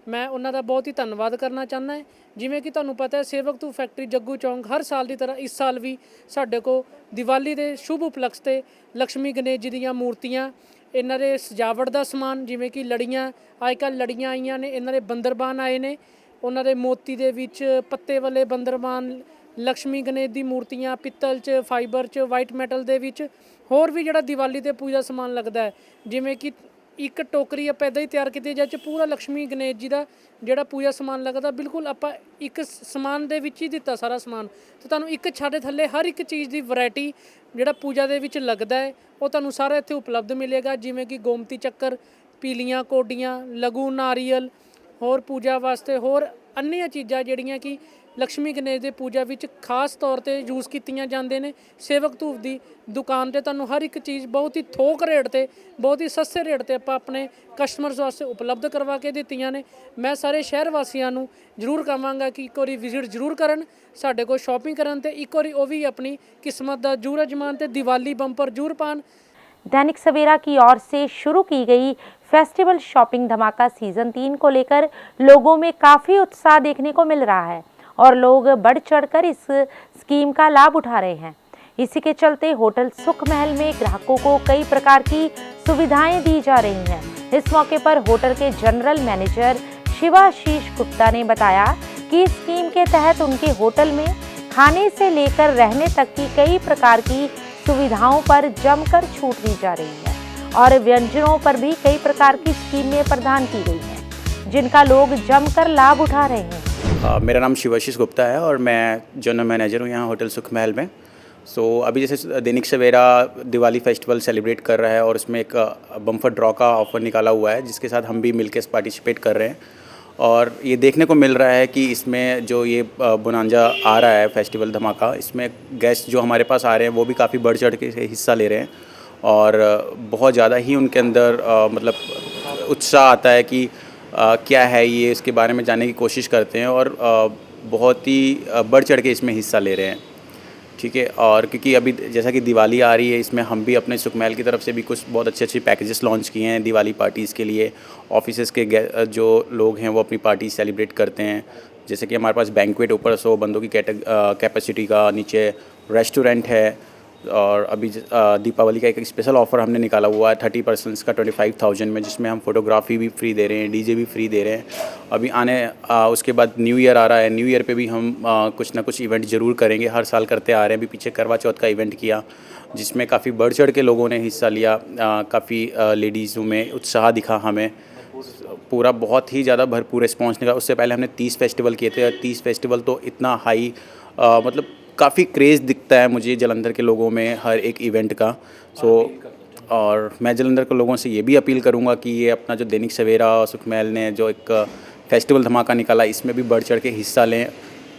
ਮੈਂ ਉਹਨਾਂ ਦਾ ਬਹੁਤ ਹੀ ਧੰਨਵਾਦ ਕਰਨਾ ਚਾਹੁੰਦਾ ਹਾਂ। ਜਿਵੇਂ ਕਿ ਤੁਹਾਨੂੰ ਪਤਾ ਹੈ, ਸੇਵਕ ਧੂਪ ਫੈਕਟਰੀ ਜੱਗੂ ਚੌਂਕ ਹਰ ਸਾਲ ਦੀ ਤਰ੍ਹਾਂ ਇਸ ਸਾਲ ਵੀ ਸਾਡੇ ਕੋਲ ਦੀਵਾਲੀ ਦੇ ਸ਼ੁਭ ਉਪਲਕਸ਼ 'ਤੇ ਲక్ష్ਮੀ ਗਣੇਸ਼ ਜੀ ਦੀਆਂ ਮੂਰਤੀਆਂ, ਇਹਨਾਂ ਦੇ ਸਜਾਵਟ ਦਾ ਸਮਾਨ, ਜਿਵੇਂ ਕਿ ਲੜੀਆਂ, ਅੱਜ ਕੱਲ੍ਹ ਲੜੀਆਂ ਆਈਆਂ ਨੇ, ਇਹਨਾਂ ਦੇ ਬੰਦਰਬਾਨ ਆਏ ਨੇ, ਉਹਨਾਂ ਦੇ ਮੋਤੀ ਦੇ ਵਿੱਚ ਪੱਤੇ ਵਾਲੇ ਬੰਦਰਬਾਨ, ਲక్ష్ਮੀ ਗਣੇਸ਼ ਦੀ ਮੂਰਤੀਆਂ ਪਿੱਤਲ 'ਚ, ਫਾਈਬਰ 'ਚ, ਵਾਈਟ ਮੈਟਲ ਦੇ ਵਿੱਚ, ਹੋਰ ਵੀ ਜਿਹੜਾ ਦੀਵਾਲੀ 'ਤੇ ਪੂਜਾ ਸਮਾਨ ਲੱਗਦਾ ਹੈ, ਜਿਵੇਂ ਕਿ ਇੱਕ ਟੋਕਰੀ ਆਪਾਂ ਇੱਦਾਂ ਹੀ ਤਿਆਰ ਕੀਤੀ ਜਿਹਦੇ 'ਚ ਪੂਰਾ ਲక్ష్ਮੀ ਗਣੇਸ਼ ਜੀ ਦਾ ਜਿਹੜਾ ਪੂਜਾ ਸਮਾਨ ਲੱਗਦਾ, ਬਿਲਕੁਲ ਆਪਾਂ ਇੱਕ ਸਮਾਨ ਦੇ ਵਿੱਚ ਹੀ ਦਿੱਤਾ ਸਾਰਾ ਸਮਾਨ। ਤੇ ਤੁਹਾਨੂੰ ਇੱਕ ਛੱਤ ਦੇ ਥੱਲੇ ਹਰ ਇੱਕ ਚੀਜ਼ ਦੀ ਵੈਰਾਈਟੀ ਜਿਹੜਾ ਪੂਜਾ ਦੇ ਵਿੱਚ ਲੱਗਦਾ ਹੈ ਉਹ ਤੁਹਾਨੂੰ ਸਾਰਾ ਇੱਥੇ ਉਪਲਬਧ ਮਿਲੇਗਾ, ਜਿਵੇਂ ਕਿ ਗੋਮਤੀ ਚੱਕਰ, ਪੀਲੀਆਂ ਕੋਡੀਆਂ, ਲਘੂ ਨਾਰੀਅਲ, ਹੋਰ ਪੂਜਾ ਵਾਸਤੇ ਹੋਰ ਅੰਨੀਆਂ ਚੀਜ਼ਾਂ ਜਿਹੜੀਆਂ ਕਿ ਲక్ష్ਮੀ ਗਣੇਸ਼ ਦੇ ਪੂਜਾ ਵਿੱਚ ਖਾਸ ਤੌਰ 'ਤੇ ਯੂਜ਼ ਕੀਤੀਆਂ ਜਾਂਦੇ ਨੇ। ਸੇਵਕ ਧੂਪ ਦੀ ਦੁਕਾਨ 'ਤੇ ਤੁਹਾਨੂੰ ਹਰ ਇੱਕ ਚੀਜ਼ ਬਹੁਤ ਹੀ ਥੋਕ ਰੇਟ 'ਤੇ, ਬਹੁਤ ਹੀ ਸਸਤੇ ਰੇਟ 'ਤੇ ਆਪਾਂ ਆਪਣੇ ਕਸਟਮਰਸ ਵਾਸਤੇ ਉਪਲਬਧ ਕਰਵਾ ਕੇ ਦਿੱਤੀਆਂ ਨੇ। ਮੈਂ ਸਾਰੇ ਸ਼ਹਿਰ ਵਾਸੀਆਂ ਨੂੰ ਜ਼ਰੂਰ ਕਹਾਂਗਾ ਕਿ ਇੱਕ ਵਾਰੀ ਵਿਜ਼ਿਟ ਜ਼ਰੂਰ ਕਰਨ ਸਾਡੇ ਕੋਲ ਸ਼ਾਪਿੰਗ ਕਰਨ, ਤੇ ਇੱਕ ਵਾਰੀ ਉਹ ਵੀ ਆਪਣੀ किस्मत ਦਾ ਜ਼ਰੂਰ ਅਜਮਾਨ ਤੇ ਦੀਵਾਲੀ ਬੰਪਰ ਜ਼ਰੂਰ ਪਾਣ। दैनिक सवेरा की ओर से शुरू की गई फेस्टिवल शॉपिंग धमाका सीजन 3 को लेकर लोगों में काफ़ी उत्साह देखने को मिल रहा है और लोग बढ़ चढ़कर इस स्कीम का लाभ उठा रहे हैं। इसी के चलते होटल सुख महल में ग्राहकों को कई प्रकार की सुविधाएं दी जा रही हैं। इस मौके पर होटल के जनरल मैनेजर शिवाशीष गुप्ता ने बताया कि स्कीम के तहत उनके होटल में खाने से लेकर रहने तक की कई प्रकार की सुविधाओं पर जमकर छूट दी जा रही है और व्यंजनों पर भी कई प्रकार की स्कीमें प्रदान की गई हैं, जिनका लोग जमकर लाभ उठा रहे हैं। मेरा नाम शिवाशीष गुप्ता है और मैं जनरल मैनेजर हूँ यहाँ होटल सुख महल में। अभी जैसे दैनिक सवेरा दिवाली फेस्टिवल सेलिब्रेट कर रहा है और उसमें एक बम्पर ड्रॉ का ऑफ़र निकाला हुआ है, जिसके साथ हम भी मिलकर पार्टिसिपेट कर रहे हैं। और ये देखने को मिल रहा है कि इसमें जो ये बोनांजा आ रहा है फेस्टिवल धमाका, इसमें गेस्ट जो हमारे पास आ रहे हैं वो भी काफ़ी बढ़ चढ़ के हिस्सा ले रहे हैं और बहुत ज़्यादा ही उनके अंदर मतलब उत्साह आता है कि क्या है ये, इसके बारे में जानने की कोशिश करते हैं और बहुत ही बढ़ चढ़ के इसमें हिस्सा ले रहे हैं। ठीक है, और क्योंकि अभी जैसा कि दिवाली आ रही है, इसमें हम भी अपने सुख महल की तरफ से भी कुछ बहुत अच्छे पैकेजेस लॉन्च किए हैं दिवाली पार्टीज़ के लिए। ऑफिसेज़ के जो लोग हैं वो अपनी पार्टी सेलिब्रेट करते हैं, जैसे कि हमारे पास बैंक्वेट ऊपर 100 बंदों की कैपेसिटी का, नीचे रेस्टोरेंट है और अभी दीपावली का एक स्पेशल ऑफ़र हमने निकाला हुआ है 30% का 25,000 में, जिसमें हम फोटोग्राफी भी फ्री दे रहे हैं, डीजे भी फ्री दे रहे हैं। अभी उसके बाद न्यू ईयर आ रहा है, न्यू ईयर पे भी हम कुछ ना कुछ इवेंट ज़रूर करेंगे, हर साल करते आ रहे हैं। अभी पीछे करवा चौथ का इवेंट किया जिसमें काफ़ी बढ़ चढ़ के लोगों ने हिस्सा लिया, काफ़ी लेडीज़ों में उत्साह दिखा हमें, पूरा बहुत ही ज़्यादा भरपूर रिस्पॉन्स निकला। उससे पहले हमने 30 फेस्टिवल किए थे, 30 फेस्टिवल तो इतना हाई मतलब काफ़ी क्रेज़ दिखता है मुझे जलंधर के लोगों में हर एक इवेंट का। और मैं जलंधर के लोगों से ये भी अपील करूँगा कि ये अपना जो दैनिक सवेरा सुखमहल ने जो एक फेस्टिवल धमाका निकाला, इसमें भी बढ़ चढ़ के हिस्सा लें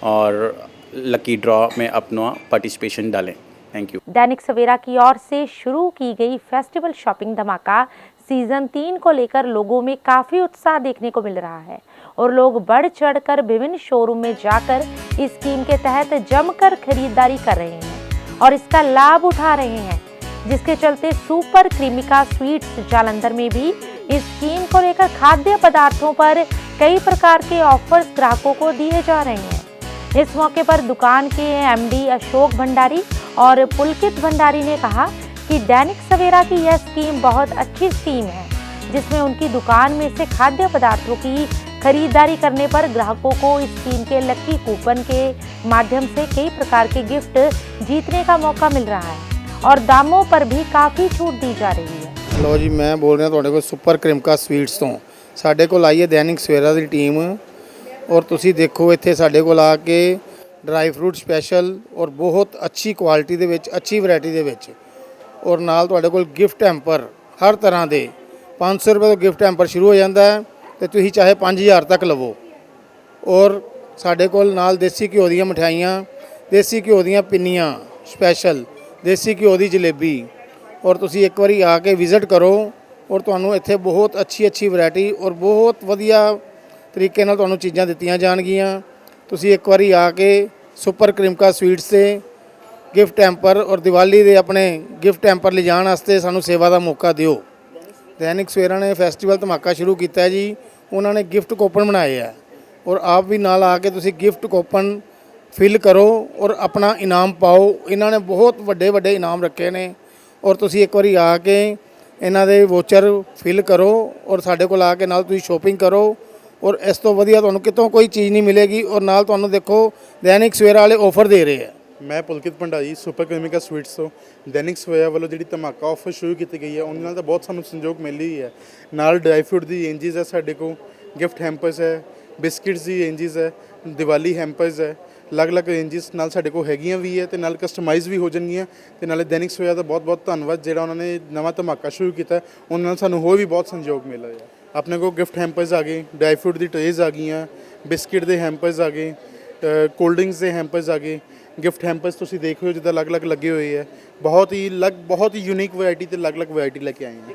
और लकी ड्रॉ में अपना पार्टिसिपेशन डालें। Thank you. दैनिक सवेरा की ओर से शुरू की गई फेस्टिवल शॉपिंग धमाका सीजन 3 को लेकर लोगों में काफ़ी उत्साह देखने को मिल रहा है और लोग बढ़ चढ़कर विभिन्न शोरूम में जाकर इस स्कीम के तहत जमकर खरीदारी कर रहे हैं और इसका लाभ उठा रहे हैं, जिसके चलते सुपर क्रीमिका स्वीट्स जालंधर में भी इस स्कीम को लेकर खाद्य पदार्थों पर कई प्रकार के ऑफर्स ग्राहकों को दिए जा रहे हैं। इस मौके पर दुकान के एमडी अशोक भंडारी और पुलकित भंडारी ने कहा कि दैनिक सवेरा की यह स्कीम बहुत अच्छी स्कीम है, जिसमें उनकी दुकान में से खाद्य पदार्थों की खरीदारी करने पर ग्राहकों को इस स्कीम के लकी कूपन के माध्यम से कई प्रकार के गिफ्ट जीतने का मौका मिल रहा है और दामों पर भी काफ़ी छूट दी जा रही है। ਲੋ ਜੀ, ਮੈਂ ਬੋਲ ਰਿਹਾ ਤੁਹਾਡੇ ਕੋਲ ਸੁਪਰ ਕ੍ਰਿਮਕਾ ਸਵੀਟਸ ਤੋਂ। ਸਾਡੇ ਕੋਲ ਆਈ ਹੈ ਦੈਨਿਕ ਸਵੇਰਾ ਦੀ ਟੀਮ ਔਰ ਤੁਸੀਂ ਦੇਖੋ ਇੱਥੇ ਸਾਡੇ ਕੋਲ ਆ ਕੇ ਡਰਾਈ ਫਰੂਟ ਸਪੈਸ਼ਲ ਔਰ ਬਹੁਤ ਅੱਛੀ ਕੁਆਲਿਟੀ ਦੇ ਵਿੱਚ, ਅੱਛੀ ਵੈਰਾਈਟੀ ਦੇ ਵਿੱਚ, ਔਰ ਨਾਲ ਤੁਹਾਡੇ ਕੋਲ ਗਿਫਟ ਹੈਂਪਰ ਹਰ ਤਰ੍ਹਾਂ ਦੇ 500 ਰੁਪਏ ਤੋਂ ਗਿਫਟ ਹੈਂਪਰ ਸ਼ੁਰੂ ਹੋ ਜਾਂਦਾ ਹੈ ਤੇ ਤੁਸੀਂ ਚਾਹੇ 5000 ਤੱਕ ਲਵੋ। ਔਰ ਸਾਡੇ ਕੋਲ ਨਾਲ ਦੇਸੀ ਘਿਓ ਦੀਆਂ ਮਠਿਆਈਆਂ, ਦੇਸੀ ਘਿਓ ਦੀਆਂ ਪਿੰਨੀਆਂ ਸਪੈਸ਼ਲ, ਦੇਸੀ ਘਿਓ ਦੀ ਜਲੇਬੀ। ਔਰ ਤੁਸੀਂ ਇੱਕ ਵਾਰੀ ਆ ਕੇ ਵਿਜ਼ਿਟ ਕਰੋ ਔਰ ਤੁਹਾਨੂੰ ਇੱਥੇ ਬਹੁਤ ਅੱਛੀ ਵੈਰਾਈਟੀ ਔਰ ਬਹੁਤ ਵਧੀਆ ਤਰੀਕੇ ਨਾਲ ਤੁਹਾਨੂੰ ਚੀਜ਼ਾਂ ਦਿੱਤੀਆਂ ਜਾਣਗੀਆਂ। ਤੁਸੀਂ ਇੱਕ ਵਾਰੀ ਆ ਕੇ ਸੁਪਰ ਕ੍ਰਿਮਕਾ ਸਵੀਟਸ ਤੇ ਗਿਫਟ ਹੈਂਪਰ ਔਰ ਦੀਵਾਲੀ ਦੇ ਆਪਣੇ ਗਿਫਟ ਹੈਂਪਰ ਲਿਜਾਣ ਵਾਸਤੇ ਸਾਨੂੰ ਸੇਵਾ ਦਾ ਮੌਕਾ ਦਿਓ। दैनिक सवेरा ने फैसटिवल धमाका शुरू किया है जी, उन्होंने गिफ्ट कूपन बनाए है और आप भी नाल आके तुसी गिफ्ट कूपन फिल करो और अपना इनाम पाओ। इन्होंने बहुत वड्डे वड्डे इनाम रखे ने और तुसी एक बारी आके इन्हां दे वोचर फिल करो और साडे कोल आके नाल तुसी शॉपिंग करो और इस तो वधिया तुहानूं कितों कोई चीज़ नहीं मिलेगी। और नाल तुहानूं देखो दैनिक सवेरा वाले ऑफर दे रहे हैं। मैं पुलकित भंडारी सुपर क्रीमिका स्वीट्स ਤੋਂ दैनिक सवेरा ਵੱਲੋਂ ਜਿਹੜੀ ਧਮਾਕਾ ਆਫਰ ਸ਼ੁਰੂ ਕੀਤੀ ਗਈ ਹੈ ਉਹਨਾਂ ਨਾਲ ਤਾਂ ਬਹੁਤ ਸਾਨੂੰ ਸੰਯੋਗ ਮਿਲ ਰਹੀ ਹੈ। ਨਾਲ ਡਰਾਈ ਫਰੂਟ ਦੀ ਰੇਂਜਸ ਹੈ ਸਾਡੇ ਕੋਲ, ਗਿਫਟ ਹੈਂਪਰਸ ਹੈ, ਬਿਸਕਿਟਸ ਦੀ ਰੇਂਜਸ ਹੈ, ਦੀਵਾਲੀ ਹੈਂਪਰਸ ਹੈ, ਅਲੱਗ-ਅਲੱਗ ਰੇਂਜਸ ਨਾਲ ਸਾਡੇ ਕੋਲ ਹੈਗੀਆਂ ਵੀ ਹੈ ਤੇ ਨਾਲ ਕਸਟਮਾਈਜ਼ ਵੀ ਹੋ ਜਾਣਗੀਆਂ। ਤੇ ਨਾਲੇ दैनिक सवेरा ਦਾ ਬਹੁਤ-ਬਹੁਤ ਧੰਨਵਾਦ ਜਿਹੜਾ ਉਹਨਾਂ ਨੇ ਨਵਾਂ ਧਮਾਕਾ ਸ਼ੁਰੂ ਕੀਤਾ, ਉਹਨਾਂ ਨਾਲ ਸਾਨੂੰ ਹੋਰ ਵੀ ਬਹੁਤ ਸੰਯੋਗ ਮਿਲ ਰਿਹਾ ਹੈ। ਆਪਣੇ ਕੋਲ ਗਿਫਟ ਹੈਂਪਰਸ ਆ ਗਏ, ਡਰਾਈ ਫਰੂਟ ਦੀ ਟਰੇਜ਼ ਆ ਗਈਆਂ, ਬਿਸਕਿਟ ਦੇ ਹੈਂਪਰਸ ਆ ਗਏ, ਕੋਲਡ ਡਰਿੰਕਸ ਦੇ ਹੈਂਪਰਸ ਆ ਗਏ। ਗਿਫਟ ਹੈਂਪਰਸ ਤੁਸੀਂ ਦੇਖ ਰਹੇ ਹੋ ਜਿੱਦਾਂ ਅਲੱਗ-ਅਲੱਗ ਲੱਗੇ ਹੋਏ ਹੈ, ਬਹੁਤ ਹੀ ਯੂਨੀਕ ਵੈਰਾਈਟੀ ਤੇ ਅਲੱਗ-ਅਲੱਗ ਵੈਰਾਈਟੀ ਲੈ ਕੇ ਆਏ ਹਾਂ।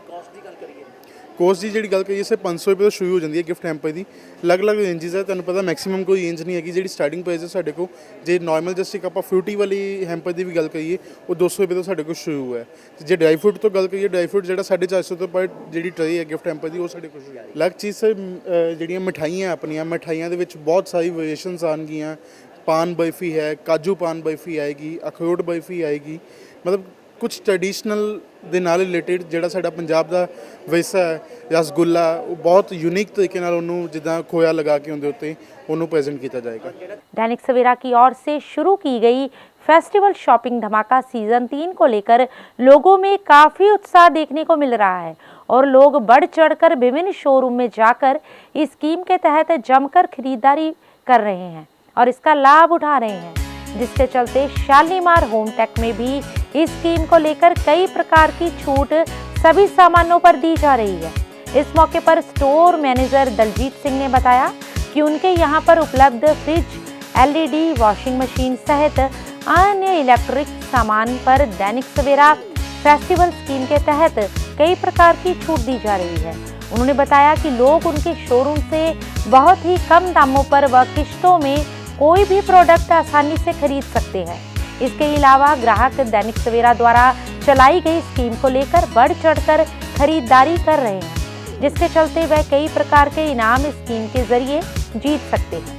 ਕੋਸਟ ਦੀ ਜਿਹੜੀ ਗੱਲ ਕਰੀਏ ਸਿਰ 500 ਰੁਪਏ ਤੋਂ ਸ਼ੁਰੂ ਹੋ ਜਾਂਦੀ ਹੈ ਗਿਫਟ ਹੈਂਪਰ ਦੀ। ਅਲੱਗ-ਅਲੱਗ ਰੇਂਜਸ ਹੈ, ਤੁਹਾਨੂੰ ਪਤਾ ਮੈਕਸਿਮਮ ਕੋਈ ਰੇਂਜ ਨਹੀਂ ਹੈਗੀ। ਜਿਹੜੀ ਸਟਾਰਟਿੰਗ ਪ੍ਰਾਈਸ ਹੈ ਸਾਡੇ ਕੋਲ, ਜੇ ਨਾਰਮਲ ਜਸਟ ਇੱਕ ਆਪਾਂ ਫਰੂਟੀ ਵਾਲੀ ਹੈਂਪਰ ਦੀ ਵੀ ਗੱਲ ਕਰੀਏ ਉਹ 200 ਰੁਪਏ ਤੋਂ ਸਾਡੇ ਕੋਲ ਸ਼ੁਰੂ ਹੈ। ਜੇ ਡਰਾਈ ਫਰੂਟ ਤੋਂ ਗੱਲ ਕਰੀਏ, ਡਰਾਈ ਫਰੂਟ ਜਿਹੜਾ 450 ਤੋਂ ਪਰ ਜਿਹੜੀ ਟਰੇ ਹੈ ਗਿਫਟ ਹੈਂਪਰ ਦੀ ਉਹ ਸਾਡੇ ਕੋਲ ਸ਼ੁਰੂ ਹੈ। ਅਲੱਗ ਚੀਜ਼ ਸਰ ਜਿਹੜੀਆਂ ਮਿਠਾਈਆਂ ਆਪਣੀਆਂ, ਮਿਠਾਈਆਂ ਦੇ ਵਿੱਚ ਬਹੁਤ ਸਾਰੀ ਵੇਰੀਏਸ਼ਨਸ ਆਉਣਗੀਆਂ। पान बर्फ़ी है, काजू पान बर्फ़ी आएगी, अखरोट बर्फ़ी आएगी। मतलब कुछ ट्रेडिशनल ਦੇ ਨਾਲ ਰਿਲੇਟਡ ਜਿਹੜਾ ਸਾਡਾ ਪੰਜਾਬ ਦਾ ਵਿਰਸਾ ਹੈ, ਰਸਗੁੱਲਾ, ਉਹ ਬਹੁਤ ਯੂਨੀਕ ਤਰੀਕੇ ਨਾਲ ਉਹਨੂੰ ਜਿੱਦਾਂ ਖੋਇਆ ਲਗਾ ਕੇ ਉਹਦੇ ਉੱਤੇ ਉਹਨੂੰ ਪ੍ਰੈਜ਼ੈਂਟ ਕੀਤਾ ਜਾਏਗਾ। दैनिक सवेरा की ओर से शुरू की गई फेस्टिवल शॉपिंग धमाका सीजन 3 को लेकर लोगों में काफ़ी उत्साह देखने को मिल रहा है और लोग बढ़ चढ़कर विभिन्न शोरूम में जाकर इस स्कीम के तहत जमकर खरीदारी कर रहे हैं और इसका लाभ उठा रहे हैं, जिसके चलते शालीमार होमटेक में भी इस स्कीम को लेकर कई प्रकार की छूट सभी सामानों पर दी जा रही है। इस मौके पर स्टोर मैनेजर दलजीत सिंह ने बताया कि उनके यहाँ पर उपलब्ध फ्रिज, LED, वॉशिंग मशीन सहित अन्य इलेक्ट्रिक सामान पर दैनिक सवेरा फेस्टिवल स्कीम के तहत कई प्रकार की छूट दी जा रही है। उन्होंने बताया कि लोग उनके शोरूम से बहुत ही कम दामों पर व किश्तों में कोई भी प्रोडक्ट आसानी से खरीद सकते हैं। इसके अलावा ग्राहक दैनिक सवेरा द्वारा चलाई गई स्कीम को लेकर बढ़ चढ़कर खरीदारी कर रहे हैं, जिसके चलते वह कई प्रकार के इनाम इस स्कीम के जरिए जीत सकते हैं।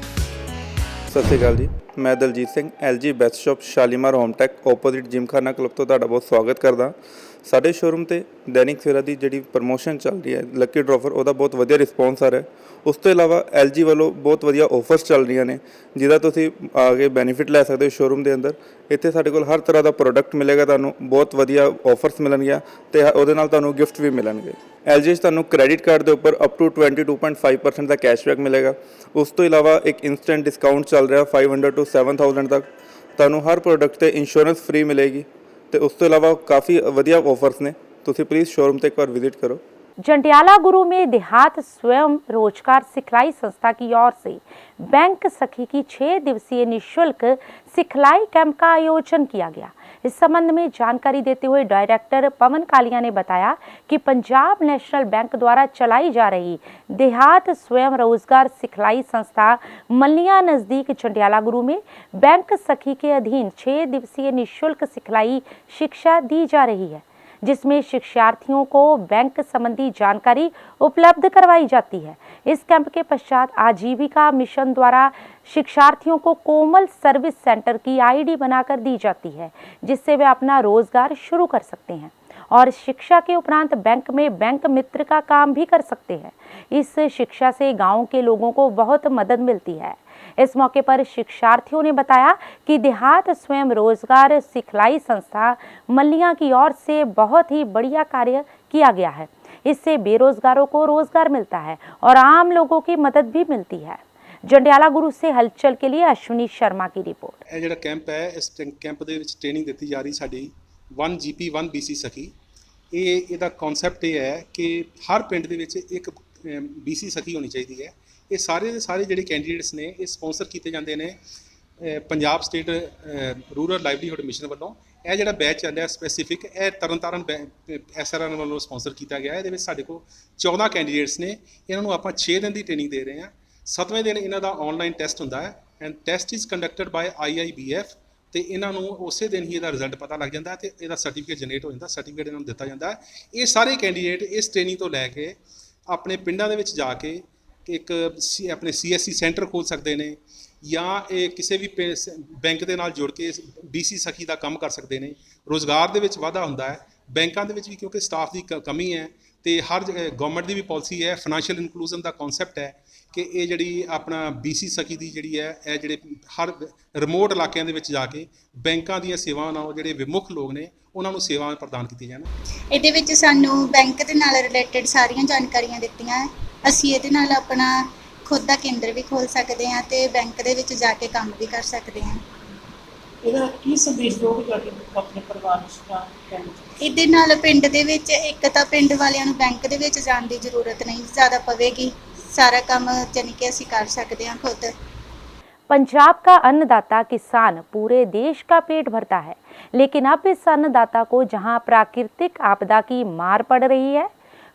ਸਤਿ ਸ਼੍ਰੀ ਅਕਾਲ ਜੀ, ਮੈਂ Daljit Singh LG best shop Shalimar hometech opposite Gymkhana club ਤੋਂ ਤੁਹਾਡਾ ਬਹੁਤ ਸਵਾਗਤ ਕਰਦਾ। ਸਾਡੇ ਸ਼ੋਰੂਮ ਤੇ ਦੈਨਿਕ ਸਵੇਰਾ ਦੀ ਜਿਹੜੀ ਪ੍ਰਮੋਸ਼ਨ ਚੱਲ ਰਹੀ ਹੈ ਲੱਕੀ ਡਰਾਫਰ, ਉਹਦਾ ਬਹੁਤ ਵਧੀਆ ਰਿਸਪੌਂਸ ਆ ਰਿਹਾ। ਉਸ ਤੋਂ ਇਲਾਵਾ LG ਵੱਲੋਂ ਬਹੁਤ ਵਧੀਆ ਆਫਰਸ ਚੱਲ ਰਹੀਆਂ ਨੇ ਜਿਹਦਾ ਤੁਸੀਂ ਆ ਕੇ ਬੈਨੀਫਿਟ ਲੈ ਸਕਦੇ ਹੋ ਸ਼ੋਰੂਮ ਦੇ ਅੰਦਰ। ਇੱਥੇ ਸਾਡੇ ਕੋਲ ਹਰ ਤਰ੍ਹਾਂ ਦਾ ਪ੍ਰੋਡਕਟ ਮਿਲੇਗਾ, ਤੁਹਾਨੂੰ ਬਹੁਤ ਵਧੀਆ ਆਫਰਸ ਮਿਲਣਗੇ ਤੇ ਉਹਦੇ ਨਾਲ ਤੁਹਾਨੂੰ ਗਿਫਟ ਵੀ ਮਿਲਣਗੇ। LG 'ਚ ਤੁਹਾਨੂੰ ਕ੍ਰੈਡਿਟ ਕਾਰਡ ਦੇ ਉੱਪਰ ਅਪ ਟੂ 22.5% ਦਾ ਕੈਸ਼ਬੈਕ ਮਿਲੇਗਾ। ਉਸ ਤੋਂ ਇਲਾਵਾ ਇੱਕ ਇਨਸਟੈਂਟ ਡਿਸਕਾਊਂਟ ਚੱਲ ਰਿਹਾ 500 to 7000 ਤੱਕ। ਤੁਹਾਨੂੰ ਹਰ ਪ੍ਰੋਡਕਟ ਤੇ ਇੰਸ਼ੋਰੈਂਸ ਫ੍ਰੀ ਮਿਲੇਗੀ ਤੇ ਉਸ ਤੋਂ ਇਲਾਵਾ ਕਾफ़ी ਵਧੀਆ ਆਫਰਸ ਨੇ। ਤੁਸੀਂ प्लीज़ शोरूम ਤੇ एक बार विजिट करो। जंडियाला गुरु में देहात स्वयं रोजगार सिखलाई संस्था की ओर से बैंक सखी की 6 दिवसीय निःशुल्क सिखलाई कैंप का आयोजन किया गया। इस संबंध में जानकारी देते हुए डायरेक्टर पवन कालिया ने बताया कि पंजाब नेशनल बैंक द्वारा चलाई जा रही देहात स्वयं रोजगार सिखलाई संस्था मलिया नज़दीक जंडियाला गुरु में बैंक सखी के अधीन 6 दिवसीय निःशुल्क सिखलाई शिक्षा दी जा रही है, जिसमें शिक्षार्थियों को बैंक संबंधी जानकारी उपलब्ध करवाई जाती है। इस कैंप के पश्चात आजीविका मिशन द्वारा शिक्षार्थियों को कोमल सर्विस सेंटर की ID बनाकर दी जाती है, जिससे वे अपना रोजगार शुरू कर सकते हैं और शिक्षा के उपरांत बैंक में बैंक मित्र का काम भी कर सकते हैं। इस शिक्षा से गांव के लोगों को बहुत मदद मिलती है। इस मौके पर शिक्षार्थियों ने बताया कि देहात स्वयं रोजगार सिखलाई संस्था मलिया की ओर से बहुत ही बढ़िया कार्य किया गया है। इससे बेरोजगारों को रोजगार मिलता है और आम लोगों की मदद भी मिलती है। जंडियाला गुरु से हलचल के लिए अश्विनी शर्मा की रिपोर्ट। ਇਹ ਜਿਹੜਾ ਕੈਂਪ ਹੈ, ਇਸ ਕੈਂਪ ਦੇ ਵਿੱਚ ਟ੍ਰੇਨਿੰਗ ਦਿੱਤੀ ਜਾ ਰਹੀ ਸਾਡੀ 1 GP 1 BC ਸਖੀ। ਇਹਦਾ ਕਨਸੈਪਟ ਇਹ ਹੈ ਕਿ ਹਰ ਪਿੰਡ ਦੇ ਵਿੱਚ ਇੱਕ BC ਸਖੀ ਹੋਣੀ ਚਾਹੀਦੀ ਹੈ। ਇਹ ਸਾਰੇ ਦੇ ਸਾਰੇ ਜਿਹੜੇ ਕੈਂਡੀਡੇਟਸ ਨੇ ਇਹ ਸਪਾਂਸਰ ਕੀਤੇ ਜਾਂਦੇ ਨੇ Punjab state rural livelihood mission ਵੱਲੋਂ। ਇਹ ਜਿਹੜਾ ਬੈਚ ਚੱਲ ਰਿਹਾ ਸਪੈਸੀਫਿਕ, ਇਹ ਤਰਨਤਾਰਨ SRN ਵੱਲੋਂ ਸਪਾਂਸਰ ਕੀਤਾ ਗਿਆ। ਇਹਦੇ ਵਿੱਚ ਸਾਡੇ ਕੋਲ 14 ਕੈਂਡੀਡੇਟਸ ਨੇ। ਇਹਨਾਂ ਨੂੰ ਆਪਾਂ 6 ਦਿਨ ਦੀ ਟ੍ਰੇਨਿੰਗ ਦੇ ਰਹੇ ਹਾਂ। 7ਵੇਂ ਦਿਨ ਇਹਨਾਂ ਦਾ ਆਨਲਾਈਨ ਟੈਸਟ ਹੁੰਦਾ ਹੈ and test is conducted by IIBF ਤੇ ਇਹਨਾਂ ਨੂੰ ਉਸੇ ਦਿਨ ਹੀ ਇਹਦਾ ਰਿਜ਼ਲਟ ਪਤਾ ਲੱਗ ਜਾਂਦਾ ਤੇ ਇਹਦਾ ਸਰਟੀਫਿਕੇਟ ਜਨਰੇਟ ਹੋ ਜਾਂਦਾ। ਸਰਟੀਫਿਕੇਟ ਇਹਨਾਂ ਨੂੰ ਦਿੱਤਾ ਜਾਂਦਾ ਹੈ। ਇਹ ਸਾਰੇ ਕੈਂਡੀਡੇਟ ਇਸ ਟ੍ਰੇਨਿੰਗ ਤੋਂ ਲੈ ਕੇ ਆਪਣੇ ਪਿੰਡਾਂ ਦੇ ਵਿੱਚ ਜਾ ਕੇ ਇੱਕ ਆਪਣੇ CSC ਸੈਂਟਰ ਖੋਲ੍ਹ ਸਕਦੇ ਨੇ ਜਾਂ ਇਹ ਕਿਸੇ ਵੀ ਬੈਂਕ ਦੇ ਨਾਲ ਜੁੜ ਕੇ BC ਸਖੀ ਦਾ ਕੰਮ ਕਰ ਸਕਦੇ ਨੇ। ਰੋਜ਼ਗਾਰ ਦੇ ਵਿੱਚ ਵਾਧਾ ਹੁੰਦਾ ਹੈ। ਬੈਂਕਾਂ ਦੇ ਵਿੱਚ ਵੀ ਕਿਉਂਕਿ ਸਟਾਫ ਦੀ ਕਮੀ ਹੈ ਤੇ ਹਰ ਗਵਰਨਮੈਂਟ ਦੀ ਵੀ ਪਾਲਿਸੀ ਹੈ, ਫਾਈਨੈਂਸ਼ੀਅਲ ਇਨਕਲੂਜਨ ਦਾ ਕਨਸੈਪਟ ਹੈ ਕਿ ਇਹ ਜਿਹੜੀ ਆਪਣਾ BC ਸਖੀ ਦੀ ਜਿਹੜੀ ਹੈ ਇਹ ਜਿਹੜੇ ਹਰ ਰਿਮੋਟ ਇਲਾਕਿਆਂ ਦੇ ਵਿੱਚ ਜਾ ਕੇ ਬੈਂਕਾਂ ਦੀਆਂ ਸੇਵਾਵਾਂ ਨਾਲ ਜਿਹੜੇ ਵਿਮੁਖ ਲੋਕ ਨੇ ਉਹਨਾਂ ਨੂੰ ਸੇਵਾਵਾਂ ਪ੍ਰਦਾਨ ਕੀਤੀਆਂ ਜਾਣ। ਇਹਦੇ ਵਿੱਚ ਸਾਨੂੰ ਬੈਂਕ ਦੇ ਨਾਲ ਰਿਲੇਟਡ ਸਾਰੀਆਂ ਜਾਣਕਾਰੀਆਂ ਦਿੱਤੀਆਂ ਹੈ। ਅਸੀਂ ਇਹਦੇ ਨਾਲ ਆਪਣਾ ਖੁਦ ਦਾ ਕੇਂਦਰ ਵੀ ਖੋਲ੍ਹ ਸਕਦੇ ਹਾਂ ਤੇ ਬੈਂਕ ਦੇ ਵਿੱਚ ਜਾ ਕੇ ਕੰਮ ਵੀ ਕਰ ਸਕਦੇ ਹਾਂ। ਇਹਦਾ ਕੀ ਸੰਦੇਸ਼ ਦੋਗੇ ਜਾ ਕੇ ਆਪਣੇ ਪਰਿਵਾਰ ਨੂੰ? ਇਹਦੇ ਨਾਲ ਪਿੰਡ ਦੇ ਵਿੱਚ ਇੱਕ ਤਾਂ ਪਿੰਡ ਵਾਲਿਆਂ ਨੂੰ ਬੈਂਕ ਦੇ ਵਿੱਚ ਜਾਣ ਦੀ ਜ਼ਰੂਰਤ ਨਹੀਂ ਜ਼ਿਆਦਾ ਪਵੇਗੀ। सारा काम यानी कि ਅਸੀਂ कर सकते हैं खुद। पंजाब का अन्नदाता किसान पूरे देश का पेट भरता है, लेकिन अब इस अन्नदाता को जहां प्राकृतिक आपदा की मार पड़ रही है,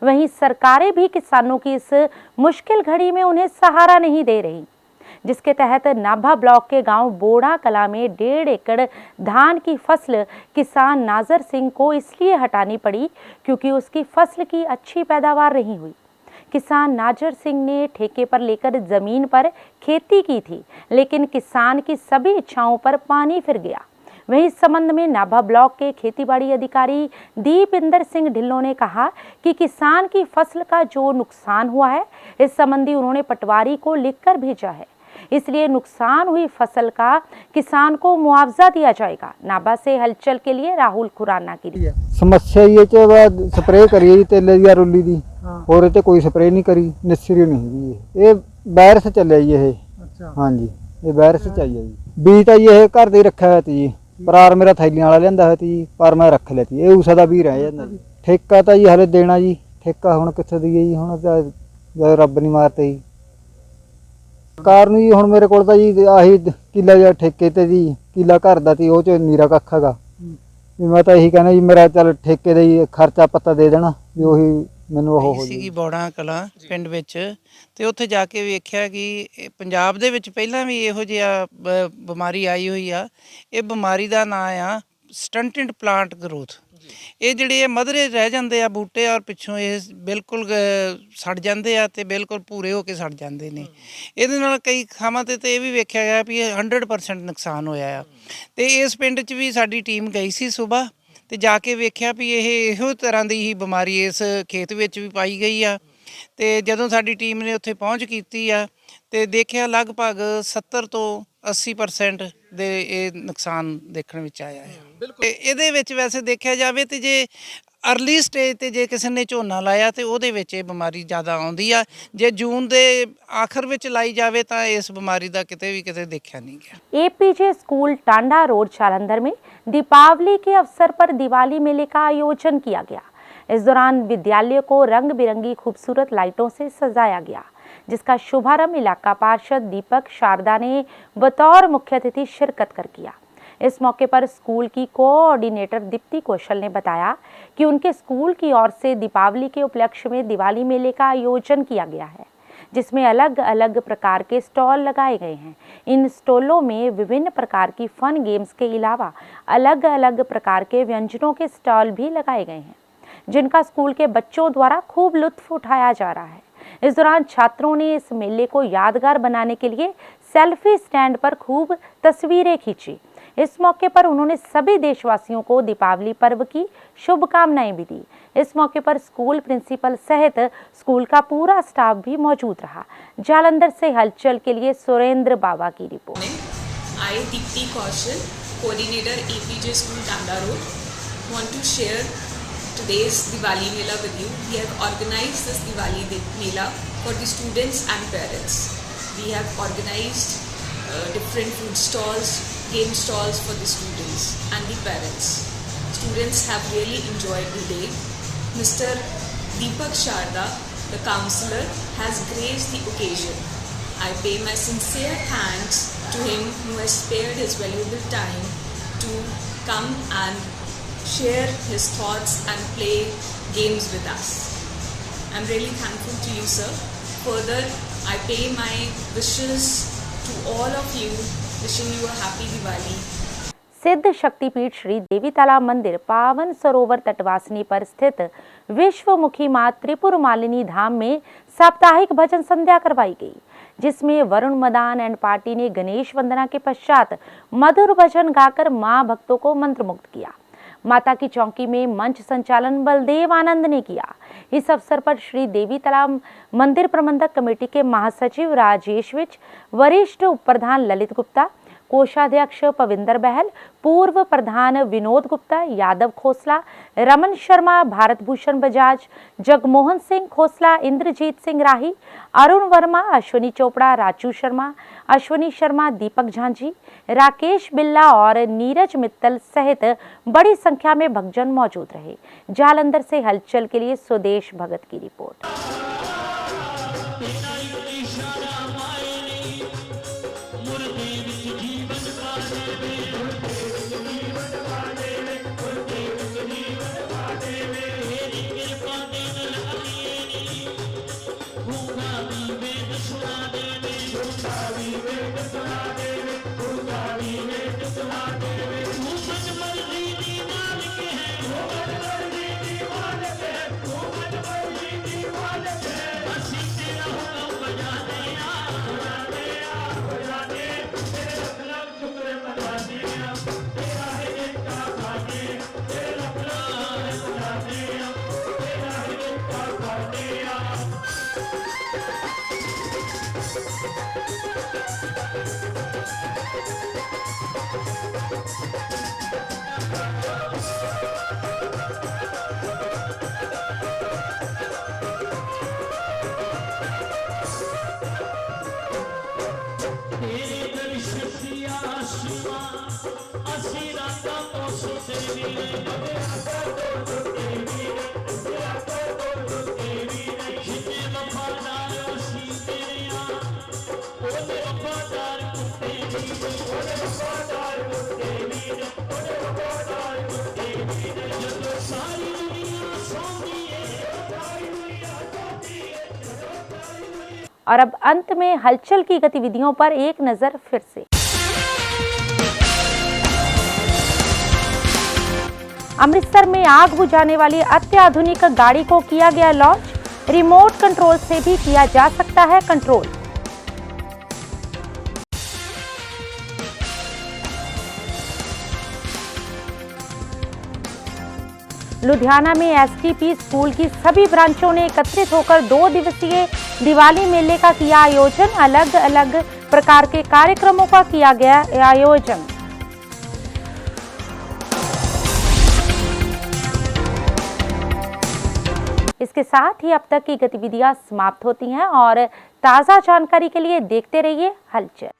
वहीं सरकारें भी किसानों की इस मुश्किल घड़ी में उन्हें सहारा नहीं दे रही, जिसके तहत नाभा ब्लॉक के गांव बोड़ा कला में 1.5 एकड़ धान की फसल किसान नाजर सिंह को इसलिए हटानी पड़ी क्योंकि उसकी फसल की अच्छी पैदावार नहीं हुई। किसान नाजर सिंह ने ठेके पर लेकर ज़मीन पर खेती की थी, लेकिन किसान की सभी इच्छाओं पर पानी फिर गया। वहीं इस संबंध में नाभा ब्लॉक के खेतीबाड़ी अधिकारी दीपिंदर सिंह ढिल्लों ने कहा कि किसान की फसल का जो नुकसान हुआ है, इस संबंधी उन्होंने पटवारी को लिखकर भेजा है, इसलिए नुकसान हुई फसल का किसान को मुआवजा दिया जाएगा। नाभा से हलचल के लिए राहुल खुराना की समस्या ये स्प्रे करिए तेले दी रुली दी और ये कोई स्प्रे नहीं करी, निस्सरी नहीं ये वायरस चलिया जी ये। हाँ जी ये वायरस चाहिए जी। बीज तो ये घर दे रखा हुआ थी जी, परार मेरा थैलियां वाला लिया हुआ थी जी, पर मैं रख लिया थी। ये उस दा भी रह जाता जी। ठेका तो जी हले देना जी, ठेका हुण कित्थे दईए जी, हुण जद रब नहीं मारते जी सरकार नूं जी। हुण मेरे कोल तां जी आही किला जिहा ठेके ते जी, किला घर दा ती, ओह च नीरा कख हैगा। मैं तो यही कहना जी मेरा चल ठेके दा जी खर्चा पत्ता दे देना भी ਉਹੀ ਮੈਨੂੰ ਉਹ ਹੋ ਸੀਗੀ ਬੋੜਾ ਕਲਾਂ ਪਿੰਡ ਵਿੱਚ ਤੇ ਉੱਥੇ ਜਾ ਕੇ ਵੇਖਿਆ ਕਿ ਪੰਜਾਬ ਦੇ ਵਿੱਚ ਪਹਿਲਾਂ ਵੀ ਇਹੋ ਜਿਹਾ ਬਿਮਾਰੀ ਆਈ ਹੋਈ ਆ। ਇਹ ਬਿਮਾਰੀ ਦਾ ਨਾਂ ਆ ਸਟੰਟਡ ਪਲਾਂਟ ਗਰੋਥ। ਇਹ ਜਿਹੜੇ ਇਹ ਮਧਰੇ ਰਹਿ ਜਾਂਦੇ ਆ ਬੂਟੇ ਔਰ ਪਿੱਛੋਂ ਇਹ ਬਿਲਕੁਲ ਸੜ ਜਾਂਦੇ ਆ ਤੇ ਬਿਲਕੁਲ ਭੂਰੇ ਹੋ ਕੇ ਸੜ ਜਾਂਦੇ ਨੇ। ਇਹਦੇ ਨਾਲ ਕਈ ਥਾਵਾਂ ਤੇ ਇਹ ਵੀ ਵੇਖਿਆ ਗਿਆ ਵੀ ਇਹ 100% ਨੁਕਸਾਨ ਹੋਇਆ ਆ। ਤੇ ਇਸ ਪਿੰਡ 'ਚ ਵੀ ਸਾਡੀ ਟੀਮ ਗਈ ਸੀ ਸਵੇਰ ਤੇ ਜਾ ਕੇ ਵੇਖਿਆ ਵੀ ਇਹ ਇਹੋ ਤਰ੍ਹਾਂ ਦੀ ਹੀ ਬਿਮਾਰੀ ਇਸ ਖੇਤ ਵਿੱਚ ਵੀ ਪਾਈ ਗਈ ਆ। ਤੇ ਜਦੋਂ ਸਾਡੀ ਟੀਮ ਨੇ ਉੱਥੇ ਪਹੁੰਚ ਕੀਤੀ ਆ ਤੇ ਦੇਖਿਆ ਲਗਭਗ 70 ਤੋਂ 80% ਦੇ ਇਹ ਨੁਕਸਾਨ ਦੇਖਣ ਵਿੱਚ ਆਇਆ ਹੈ। ਤੇ ਇਹਦੇ ਵਿੱਚ ਵੈਸੇ ਦੇਖਿਆ ਜਾਵੇ ਤੇ ਜੇ ਅਰਲੀ ਸਟੇਜ ਤੇ ਜੇ ਕਿਸੇ ਨੇ ਝੋਨਾ ਲਾਇਆ ਤੇ ਉਹਦੇ ਵਿੱਚ ਇਹ ਬਿਮਾਰੀ ਜ਼ਿਆਦਾ ਆਉਂਦੀ ਆ। ਜੇ ਜੂਨ ਦੇ ਆਖਰ ਵਿੱਚ ਲਾਈ ਜਾਵੇ ਤਾਂ ਇਸ ਬਿਮਾਰੀ ਦਾ ਕਿਤੇ ਵੀ ਕਿਤੇ ਦੇਖਿਆ नहीं गया। APJ school Tanda road Jalandhar में दीपावली के अवसर पर दिवाली मेले का आयोजन किया गया। इस दौरान विद्यालय को रंग बिरंगी खूबसूरत लाइटों से सजाया गया, जिसका शुभारंभ इलाका पार्षद दीपक शारदा ने बतौर मुख्य अतिथि शिरकत कर किया। इस मौके पर स्कूल की कोऑर्डिनेटर दीप्ति कौशल ने बताया कि उनके स्कूल की ओर से दीपावली के उपलक्ष्य में दिवाली मेले का आयोजन किया गया है, जिसमें अलग अलग प्रकार के स्टॉल लगाए गए हैं। इन स्टॉलों में विभिन्न प्रकार की फन गेम्स के अलावा अलग अलग प्रकार के व्यंजनों के स्टॉल भी लगाए गए हैं, जिनका स्कूल के बच्चों द्वारा खूब लुत्फ उठाया जा रहा है। इस दौरान छात्रों ने इस मेले को यादगार बनाने के लिए सेल्फी स्टैंड पर खूब तस्वीरें खींची। इस मौके पर उन्होंने सभी देशवासियों को दीपावली पर्व की शुभकामनाएं भी दी। इस मौके पर स्कूल प्रिंसिपल सहित स्कूल का पूरा स्टाफ भी मौजूद रहा। जालंधर से हलचल के लिए सुरेंद्र बाबा की report. I, Deepti Kaushal, coordinator APJ School Tanda Road, want to share today's Diwali Mela with you. We have organized this Diwali Mela for the students and parents. We have organized different food stalls, game stalls for the students and the parents. Students have really enjoyed the day. Mr. Deepak Sharda, the councillor, has graced the occasion. I pay my sincere thanks to him who has spared his valuable time to come and share his thoughts and play games with us. I'm really thankful to you, sir. Further, I pay my wishes to all of you, wishing you a happy Diwali. सिद्ध शक्तिपीठ श्री देवी तालाब मंदिर पावन सरोवर तटवासिनी पर स्थित विश्वमुखी मां त्रिपुर मालिनी धाम में साप्ताहिक भजन संध्या करवाई गई, जिसमें वरुण मदान एंड पार्टी ने गणेश वंदना के पश्चात मधुर भजन गाकर मां भक्तों को मंत्रमुग्ध किया। माता की चौकी में मंच संचालन बलदेव आनंद ने किया। इस अवसर पर श्री देवी तालाब मंदिर प्रबंधक कमेटी के महासचिव राजेश विज, वरिष्ठ उप प्रधान ललित गुप्ता, कोषाध्यक्ष पविंदर बहल, पूर्व प्रधान विनोद गुप्ता, यादव खोसला, रमन शर्मा, भारत भूषण बजाज, जगमोहन सिंह खोसला, इंद्रजीत सिंह राही, अरुण वर्मा, अश्विनी चोपड़ा, राजू शर्मा, अश्विनी शर्मा, दीपक झांझी, राकेश बिल्ला और नीरज मित्तल सहित बड़ी संख्या में भक्तजन मौजूद रहे। जालंधर से हलचल के लिए स्वदेश भगत की रिपोर्ट। और अब अंत में हलचल की गतिविधियों पर एक नजर फिर से। अमृतसर में आग बुझाने वाली अत्याधुनिक गाड़ी को किया गया लॉन्च। रिमोट कंट्रोल से भी किया जा सकता है कंट्रोल। लुधियाना में एसटीपी स्कूल की सभी ब्रांचों ने एकत्रित होकर 2 दिवसीय दिवाली मेले का किया आयोजन। अलग अलग प्रकार के कार्यक्रमों का किया गया आयोजन। इसके साथ ही अब तक की गतिविधियां समाप्त होती हैं और ताज़ा जानकारी के लिए देखते रहिए हलचल।